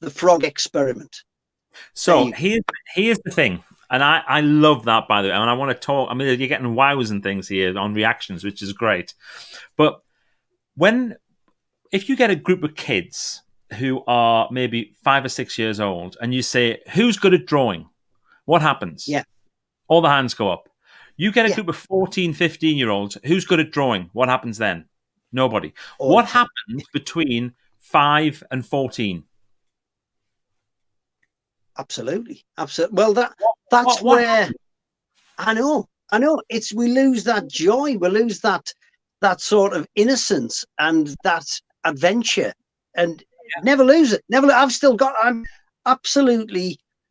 the frog experiment. So here's the thing. And I love that, by the way. And I want to talk. I mean, you're getting wows and things here on reactions, which is great. But if you get a group of kids who are maybe 5 or 6 years old and you say, who's good at drawing? What happens? Yeah. All the hands go up. You get a group of 14, 15-year-olds. Who's good at drawing? What happens then? Nobody. What happens between 5 and 14? Absolutely. Well, that's where I know. We lose that joy. We lose that sort of innocence and that adventure, and never lose it. I've still got.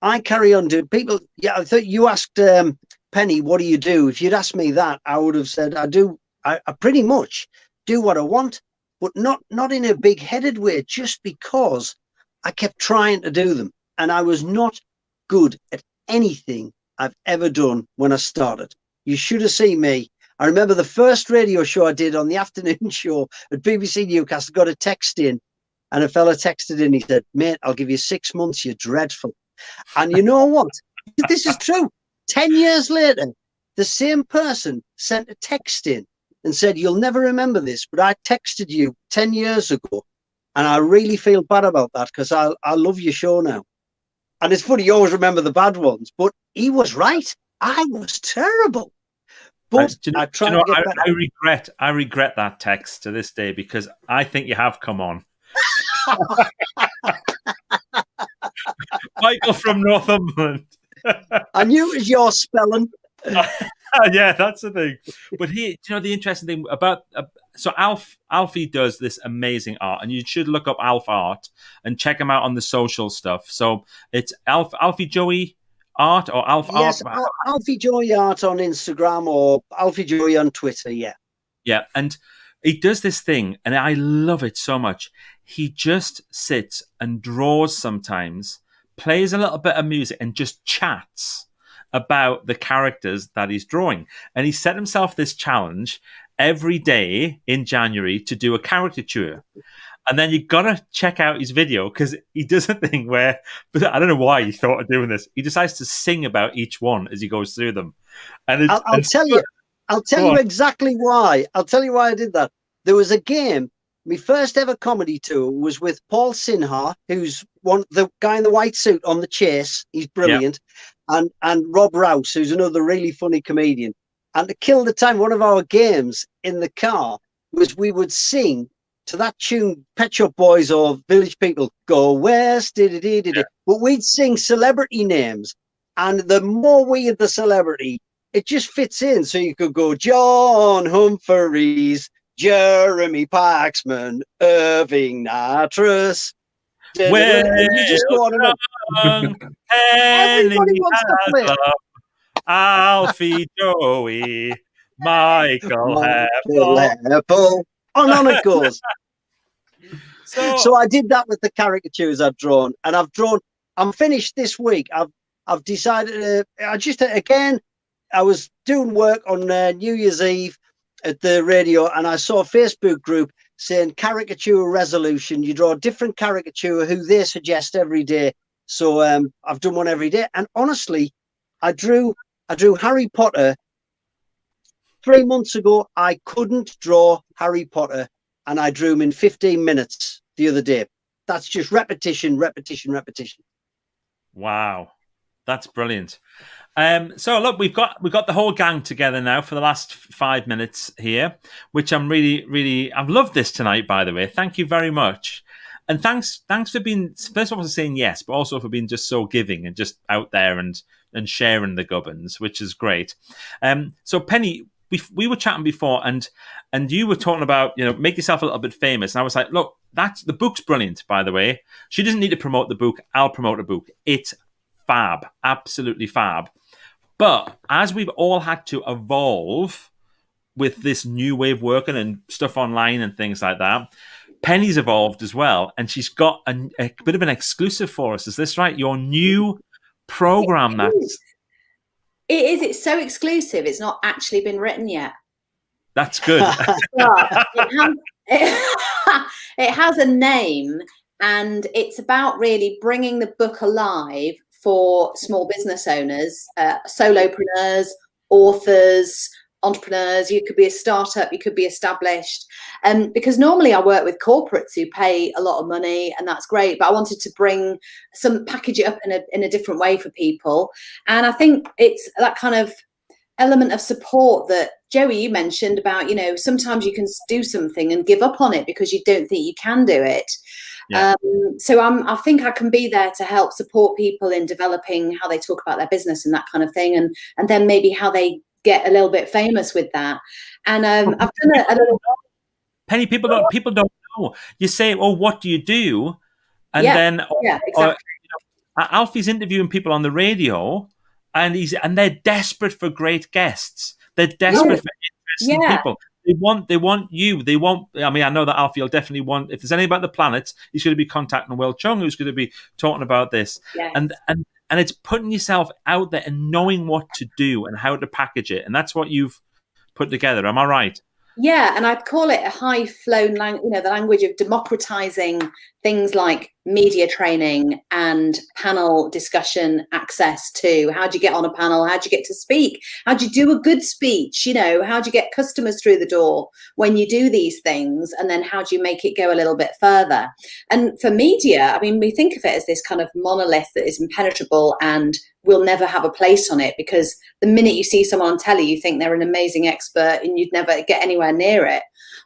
I carry on doing people. Yeah, I thought you asked Penny, what do you do? If you'd asked me that, I would have said I pretty much do what I want, but not in a big-headed way. Just because I kept trying to do them. And I was not good at anything I've ever done when I started. You should have seen me. I remember the first radio show I did on the afternoon show at BBC Newcastle, got a text in, and a fella texted in. He said, mate, I'll give you 6 months. You're dreadful. And you know what? This is true. 10 years later, the same person sent a text in and said, you'll never remember this, but I texted you 10 years ago. And I really feel bad about that because I love your show now. And it's funny, you always remember the bad ones, but he was right. I was terrible. But I tried to get better. I regret that text to this day because I think you have come on. Michael from Northumberland. I knew it was your spelling. Yeah, that's the thing. But here, the interesting thing about so Alfie does this amazing art, and you should look up Alf Art and check him out on the social stuff. So it's Alfie Joey Art or Alf Art. Yes, Alfie Joey Art on Instagram or Alfie Joey on Twitter. Yeah, yeah, and he does this thing, and I love it so much. He just sits and draws sometimes, plays a little bit of music, and just chats about the characters that he's drawing. And he set himself this challenge every day in January to do a caricature. And then you got to check out his video because he does a thing where, but I don't know why he thought of doing this. He decides to sing about each one as he goes through them. And I'll tell you exactly why. I'll tell you why I did that. There was a game. My first ever comedy tour was with Paul Sinha, who's the guy in the white suit on The Chase. He's brilliant. Yeah. And Rob Rouse, who's another really funny comedian. And to kill the time, one of our games in the car was we would sing to that tune, Pet Shop Boys or Village People, Go West, did. But we'd sing celebrity names. And the more we had the celebrity, it just fits in. So you could go John Humphreys, Jeremy Paxman, Irving Nattrass. You just go on and on. Everybody wants to play. Alfie Joey, Michael Heppel. On it goes. So I did that with the caricatures I've drawn, and I'm finished this week. I've decided. I was doing work on New Year's Eve at the radio, and I saw a Facebook group saying caricature resolution. You draw a different caricature who they suggest every day. So I've done one every day, and honestly, I drew Harry Potter 3 months ago. I couldn't draw Harry Potter, and I drew him in 15 minutes the other day. That's just repetition. Wow, that's brilliant. So look, we've got the whole gang together now for the last 5 minutes here, which I'm really, really, I've loved this tonight, by the way. Thank you very much. And thanks for being, first of all, for saying yes, but also for being just so giving and just out there and sharing the gubbins, which is great. So Penny, we were chatting before, and you were talking about, make yourself a little bit famous. And I was like, look, the book's brilliant, by the way. She doesn't need to promote the book. I'll promote the book. It's fab, absolutely fab. But as we've all had to evolve with this new way of working and stuff online and things like that, Penny's evolved as well, and she's got a bit of an exclusive for us. Is this right? Your new program It is. It's so exclusive. It's not actually been written yet. That's good. But it has a name, and it's about really bringing the book alive for small business owners, solopreneurs, authors, entrepreneurs. You could be a startup, you could be established, because normally I work with corporates who pay a lot of money, and that's great, but I wanted to package it up in a different way for people. And I think it's that kind of element of support that Joey, you mentioned about, sometimes you can do something and give up on it because you don't think you can do it. Yeah. So I think I can be there to help support people in developing how they talk about their business and that kind of thing, and then maybe how they get a little bit famous with that. And I've done a little. Penny, people don't know. You say, "Oh, what do you do?" And then, exactly. Alfie's interviewing people on the radio, and they're desperate for great guests. They're desperate for interesting people. They want you. They want. I mean, I know that Alfie will definitely want. If there's anything about the planet, he's going to be contacting Will Chung, who's going to be talking about this. Yes. And it's putting yourself out there and knowing what to do and how to package it. And that's what you've put together. Am I right? Yeah, and I'd call it a high-flown language, the language of democratizing things like media training and panel discussion access to how do you get on a panel, how do you get to speak, how do you do a good speech, how do you get customers through the door when you do these things, and then how do you make it go a little bit further. And for media, I mean, we think of it as this kind of monolith that is impenetrable and will never have a place on it, because the minute you see someone on telly, you think they're an amazing expert and you'd never get anywhere near it.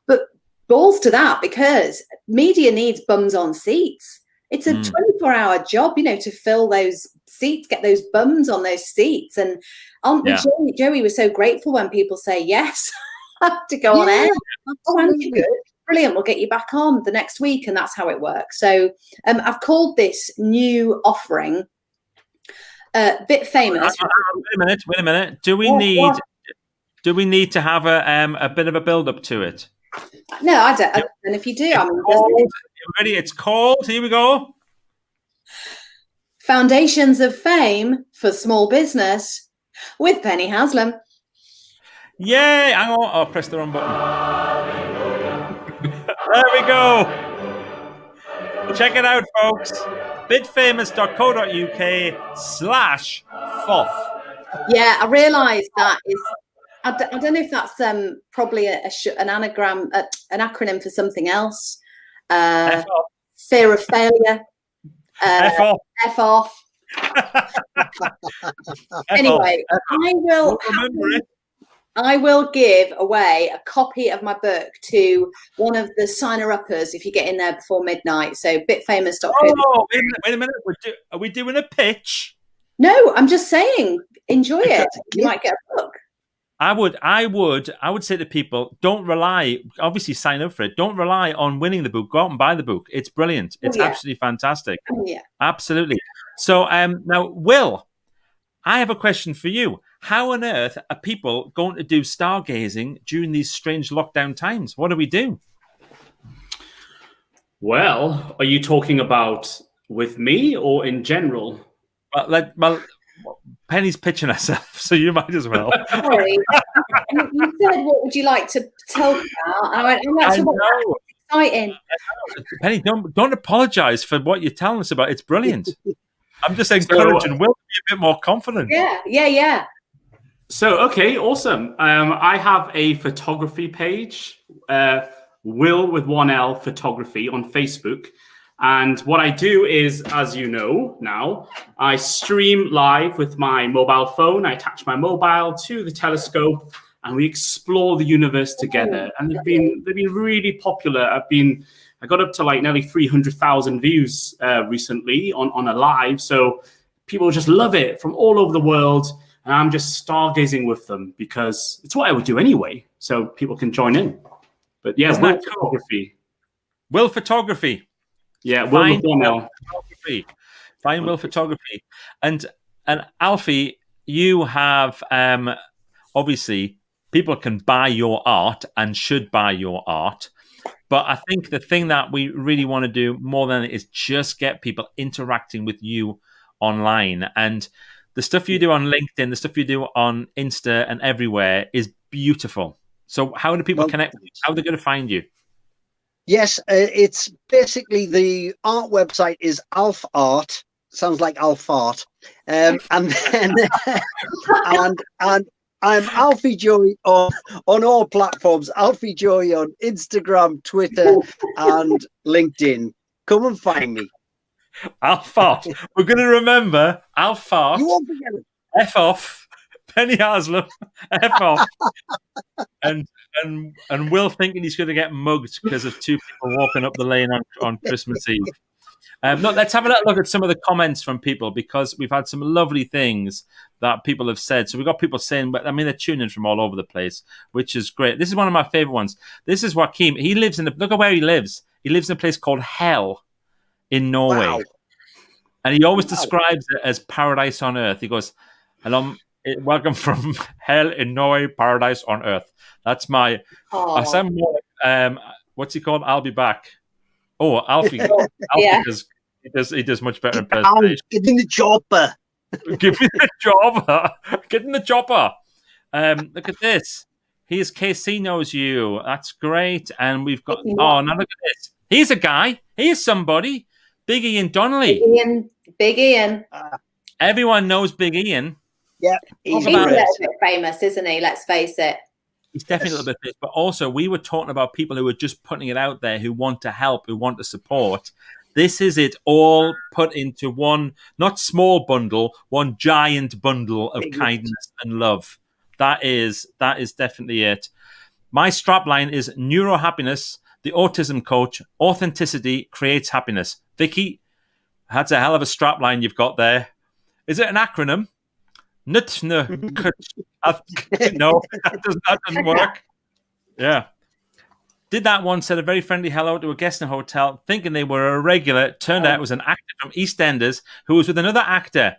But balls to that, because media needs bums on seats. It's a 24-hour job, to fill those seats, get those bums on those seats. And Joey was so grateful when people say yes to go on air. Oh, aren't you good? Brilliant, we'll get you back on the next week. And that's how it works. So I've called this new offering Bit Famous. Wait a minute. Do we need to have a bit of a build up to it? No, I don't. And if you do, I mean, ready? It's called. Here we go. Foundations of Fame for Small Business with Penny Haslam. Yay! Hang on. I'll press the wrong button. There we go. Check it out, folks. bitfamous.co.uk/FOF. Yeah, I realised that is. I don't know if that's probably an anagram, an acronym for something else. Fear of failure. F off. F off. Anyway, I will give away a copy of my book to one of the signer-uppers if you get in there before midnight. So bitfamous.co. Oh, wait a minute. Are we doing a pitch? No, I'm just saying, enjoy it. You might get a book. I would say to people, don't rely, obviously sign up for it. Don't rely on winning the book. Go out and buy the book. It's brilliant. It's absolutely fantastic. Yeah. Absolutely. So now, Will, I have a question for you. How on earth are people going to do stargazing during these strange lockdown times? What do we do? Well, are you talking about with me or in general? Well, Penny's pitching herself, so you might as well. Sorry. You said, what would you like to talk about? And I went, that's exciting. Penny, don't apologise for what you're telling us about. It's brilliant. I'm just encouraging Will to be a bit more confident. Yeah. So, okay, awesome. I have a photography page, Will with 1L Photography on Facebook. And what I do is, as you know now, I stream live with my mobile phone. I attach my mobile to the telescope and we explore the universe together. And they've been really popular. I got up to like nearly 300,000 views recently on a live. So people just love it from all over the world. And I'm just stargazing with them because it's what I would do anyway. So people can join in. But yeah, Isn't Will that cool? Photography. Will Photography. Yeah, Will Find McDonnell. Photography. Find Will Photography. And Alfie, you have obviously people can buy your art and should buy your art. But I think the thing that we really want to do more than is just get people interacting with you online. And the stuff you do on LinkedIn, the stuff you do on Insta and everywhere is beautiful. So how do people connect with you? How are they going to find you? Yes, it's basically the art website is Alf Art. Sounds like Alfart. And then and I'm Alfie Joy on all platforms. Alfie Joy on Instagram, Twitter, and LinkedIn. Come and find me. Alfart. We're going to remember Alfart. You won't forget it. F off. Penny Haslam. F off. And Will thinking he's going to get mugged because of two people walking up the lane on Christmas Eve. Let's have a look at some of the comments from people because we've had some lovely things that people have said. So we've got people saying, but I mean, they're tuning from all over the place, which is great. This is one of my favorite ones. This is Joachim. He lives look at where he lives. He lives in a place called Hell in Norway. Wow. And he always describes it as paradise on earth. He goes, hello, welcome from Hell in Norway, paradise on earth. That's my, I sound more, what's he called? I'll be back. Oh, Alfie. Yeah. He does much better impersonation. Get in the chopper. Give me the chopper. Get in the chopper. Look at this. Here's KC knows you. That's great. And we've got, now look at this. He's a guy. He's somebody. Big Ian Donnelly. Big Ian. Everyone knows Big Ian. Yeah. He's a little bit famous, isn't he? Let's face it. He's definitely a little bit famous. But also, we were talking about people who are just putting it out there, who want to help, who want to support. This is it all put into one, not small bundle, one giant bundle of kindness and love. That is definitely it. My strapline is neurohappiness, the autism coach, authenticity creates happiness. Vicky, that's a hell of a strapline you've got there. Is it an acronym? No, that doesn't work. Yeah. Did that one, said a very friendly hello to a guest in a hotel, thinking they were a regular. It turned out it was an actor from EastEnders who was with another actor.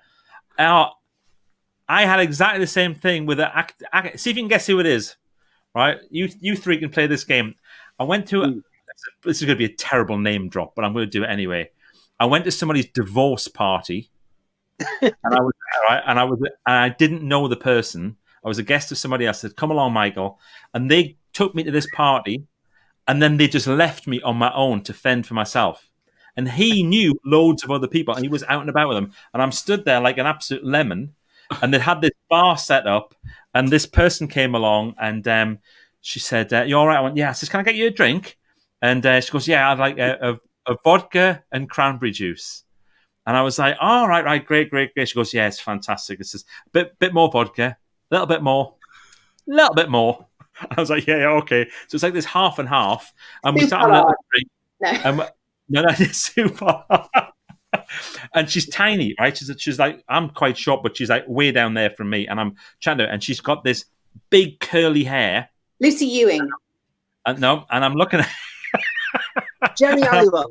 I had exactly the same thing with an actor. See if you can guess who it is. Right? You three can play this game. I went to this is going to be a terrible name drop, but I'm going to do it anyway. I went to somebody's divorce party, and I didn't know the person. I was a guest of somebody else. I said, "Come along, Michael," and they took me to this party, and then they just left me on my own to fend for myself. And he knew loads of other people, and he was out and about with them. And I'm stood there like an absolute lemon, and they had this bar set up, and this person came along, and she said, "You all right?" I went, "Yeah." I said, "Can I get you a drink?" And she goes, "Yeah, I'd like a vodka and cranberry juice." And I was like, "Oh, right, great. She goes, "Yeah, it's fantastic." It says, bit more vodka, a little bit more. I was like, yeah, okay. So it's like this half and half. And we started a little drink. No, it's super. And she's tiny, right? She's like, I'm quite short, but she's like way down there from me. And I'm trying to, and she's got this big curly hair. Lucy Ewing. And I'm looking at Jenny Oliver.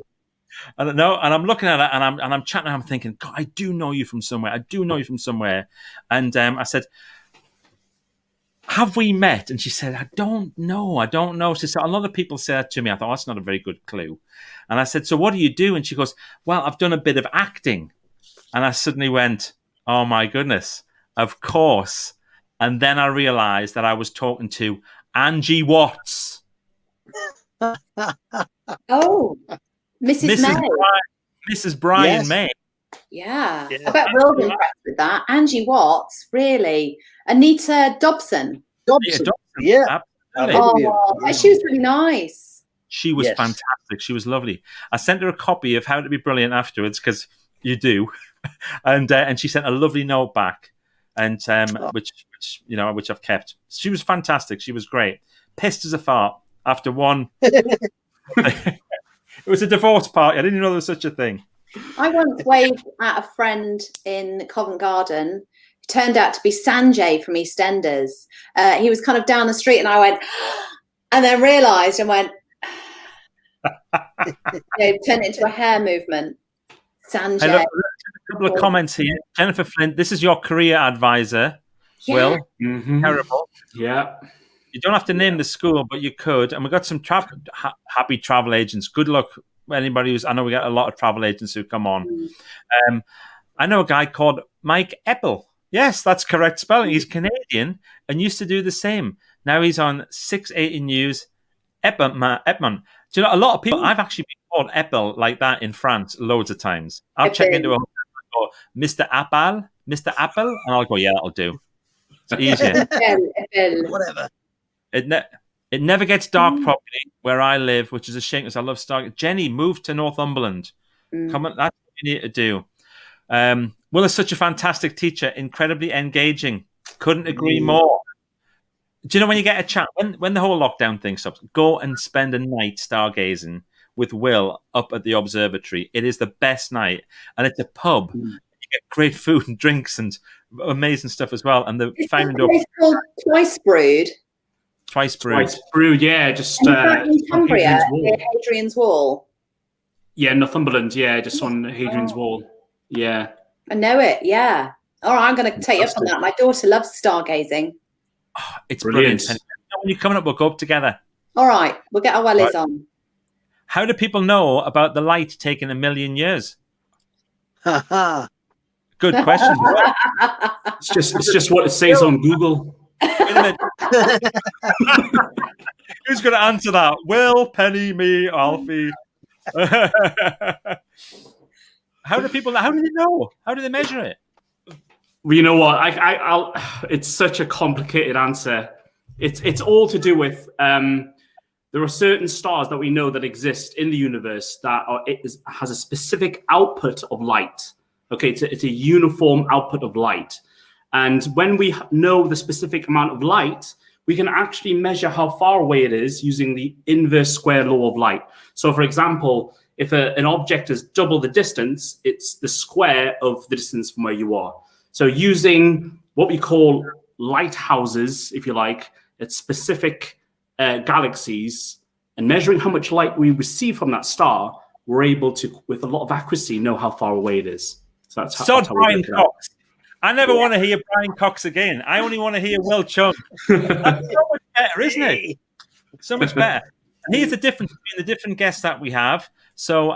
And I'm looking at her, and I'm chatting. And I'm thinking, God, I do know you from somewhere. And I said, "Have we met?" And she said, I don't know. She said, a lot of people say that to me. I thought, that's not a very good clue. And I said, "So what do you do?" And she goes, "Well, I've done a bit of acting." And I suddenly went, oh my goodness, of course. And then I realized that I was talking to Angie Watts. Oh, Mrs. May. Mrs. Brian yes. May. Yeah. I bet Will's impressed with that. Angie Watts, really. Anita Dobson. Yeah. Oh, she was really nice. She was fantastic. She was lovely. I sent her a copy of How to Be Brilliant afterwards because you do. And she sent a lovely note back and which I've kept. She was fantastic. She was great. Pissed as a fart after one. It was a divorce party. I didn't even know there was such a thing. I once waved at a friend in Covent Garden. It turned out to be Sanjay from EastEnders. He was kind of down the street, and I went, and then realised and went, turned it into a hair movement. Sanjay. A couple of comments here. Jennifer Flint, this is your career advisor. Yeah. Will, Mhm. terrible. Yeah. You don't have to name the school, but you could. And we've got some happy travel agents. Good luck, anybody who's. I know we got a lot of travel agents who come on. I know a guy called Mike Eppel. Yes, that's correct spelling. He's Canadian and used to do the same. Now he's on 680 News. Epman. Do you know, a lot of people, I've actually been called Eppel like that in France loads of times. I'll check into a hotel and go, Mr. Appel, and I'll go, yeah, that'll do. It's easier. Whatever. It never gets dark properly where I live, which is a shame because I love Stargate. Jenny moved to Northumberland. Come on, that's what you need to do. Will is such a fantastic teacher, incredibly engaging. Couldn't agree more. Do you know when you get a chance, when the whole lockdown thing stops, go and spend a night stargazing with Will up at the observatory. It is the best night, and it's a pub. You get great food and drinks and amazing stuff as well. And the firing door called Twice Brewed. Twice Brewed. Twice Brewed, yeah. Just in Cumbria, near Hadrian's Wall. Yeah, Northumberland, yeah, just on Hadrian's Wall. Yeah. I know it, yeah. All right, I'm going to take you up on that. My daughter loves stargazing. Oh, it's brilliant. And when you're coming up, we'll go up together. All right, we'll get our wellies on. How do people know about the light taking 1 million years? Good question. It's just what it says on Google. Wait a minute. Who's going to answer that? Will, Penny, me, Alfie. How do people? How do they know? How do they measure it? Well, you know what? I'll. It's such a complicated answer. It's all to do with there are certain stars that we know that exist in the universe that has a specific output of light. Okay, it's a uniform output of light, and when we know the specific amount of light, we can actually measure how far away it is using the inverse square law of light. So, for example, if an object is double the distance, it's the square of the distance from where you are. So using what we call lighthouses, if you like, at specific galaxies and measuring how much light we receive from that star, we're able to, with a lot of accuracy, know how far away it is. So that's how Brian Cox. I never want to hear Brian Cox again. I only want to hear Will Chung. That's so much better, isn't it? So much better. And here's the difference between the different guests that we have. So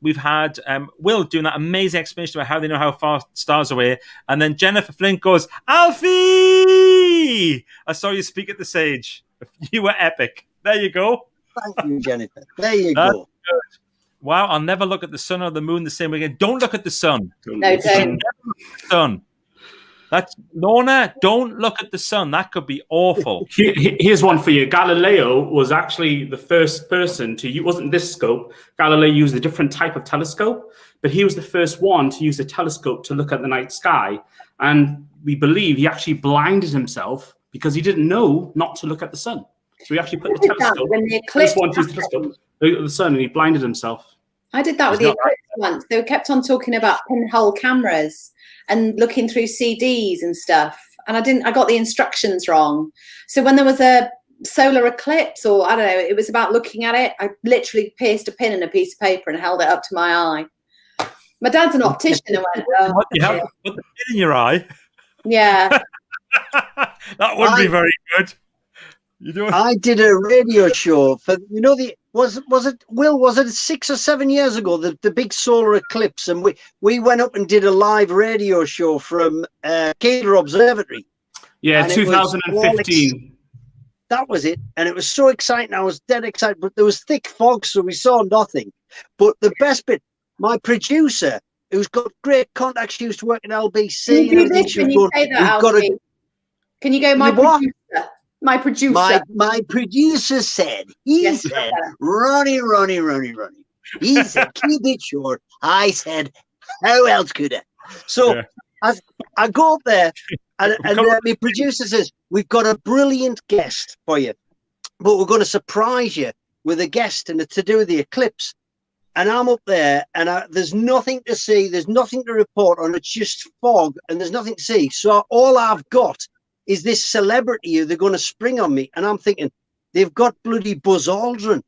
we've had Will doing that amazing explanation about how they know how far stars are away. And then Jennifer Flint goes, Alfie! I saw you speak at the Sage. You were epic. There you go. Thank you, Jennifer. There you go. Good. Wow, I'll never look at the sun or the moon the same way again. Don't look at the sun. No, don't. Never look at the sun. That's Lorna, don't look at the sun. That could be awful. Here's one for you. Galileo was actually the first person to use, wasn't this scope. Galileo used a different type of telescope, but he was the first one to use the telescope to look at the night sky. And we believe he actually blinded himself because he didn't know not to look at the sun. So he actually put the telescope, when the eclipse look at the sun, and he blinded himself. I did that with the eclipse once. They kept on talking about pinhole cameras and looking through CDs and stuff. And I got the instructions wrong. So when there was a solar eclipse, or I don't know, it was about looking at it, I literally pierced a pin in a piece of paper and held it up to my eye. My dad's an optician and went, What, you have to put the pin in your eye? yeah. That would be very good. You do it. I did a radio show for, you know, was it 6 or 7 years ago, the big solar eclipse, and we went up and did a live radio show from Keeler Observatory. Yeah, 2015. That was it, and it was so exciting. I was dead excited, but there was thick fog, so we saw nothing. But the best bit, my producer, who's got great contacts, she used to work at LBC. Can you do this when you say that, Alfie? Can you go, my producer? My producer. My producer said, Ronnie. He said, keep it short. I said, how else could I? So I go up there, and my producer says, "We've got a brilliant guest for you, but we're going to surprise you with a guest, and it's to do with the eclipse." And I'm up there, and there's nothing to see, there's nothing to report on. It's just fog, and there's nothing to see. So all I've got is this celebrity who they're going to spring on me, and I'm thinking, they've got bloody Buzz Aldrin.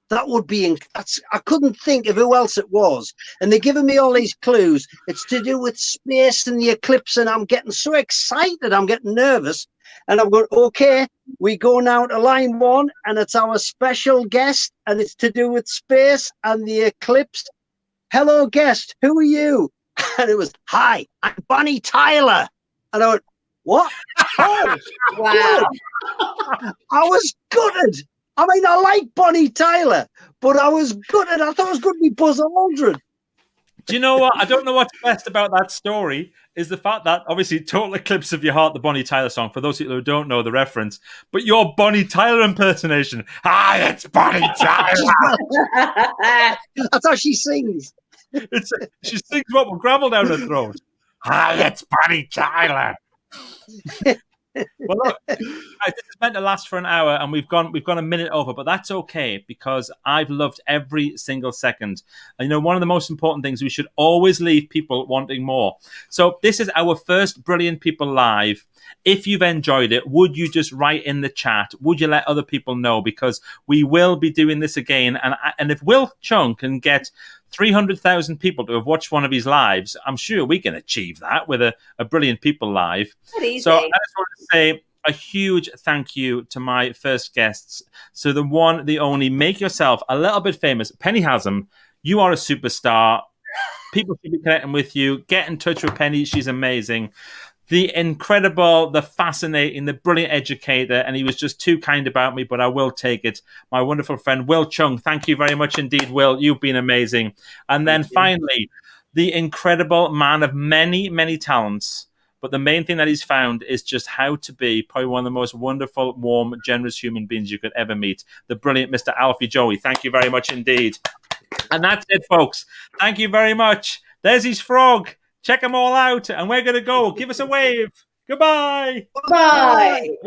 That would be, I couldn't think of who else it was. And they're giving me all these clues. It's to do with space and the eclipse. And I'm getting so excited. I'm getting nervous. And I'm going, okay, we go now to line 1. And it's our special guest. And it's to do with space and the eclipse. Hello, guest. Who are you? And it was, hi, I'm Bonnie Tyler. And I went, what? Oh, Wow. I was gutted. I mean, I like Bonnie Tyler, but I was gutted. I thought it was going to be Buzz Aldrin. Do you know what? I don't know what's best about that story is the fact that obviously Total Eclipse of Your Heart, the Bonnie Tyler song, for those people who don't know the reference, but your Bonnie Tyler impersonation. Hi, it's Bonnie Tyler. That's how she sings. She sings what with gravel down her throat. Hi, it's Bonnie Tyler. Well, look, guys, this is meant to last for an hour, and we've gone a minute over, but that's okay because I've loved every single second. And you know, one of the most important things, we should always leave people wanting more. So this is our first Brilliant People Live. If you've enjoyed it, would you just write in the chat? Would you let other people know? Because we will be doing this again, and if Will Chung can get 300,000 people to have watched one of his lives, I'm sure we can achieve that with a Brilliant People Live. So I just want to say a huge thank you to my first guests. So the one, the only, make yourself a little bit famous. Penny Haslam, you are a superstar. People should be connecting with you. Get in touch with Penny. She's amazing. The incredible, the fascinating, the brilliant educator, and he was just too kind about me, but I will take it. My wonderful friend, Will Chung. Thank you very much indeed, Will. You've been amazing. And then finally, the incredible man of many, many talents. But the main thing that he's found is just how to be probably one of the most wonderful, warm, generous human beings you could ever meet. The brilliant Mr. Alfie Joey. Thank you very much indeed. And that's it, folks. Thank you very much. There's his frog. Check them all out, and we're going to go. Give us a wave. Goodbye. Bye.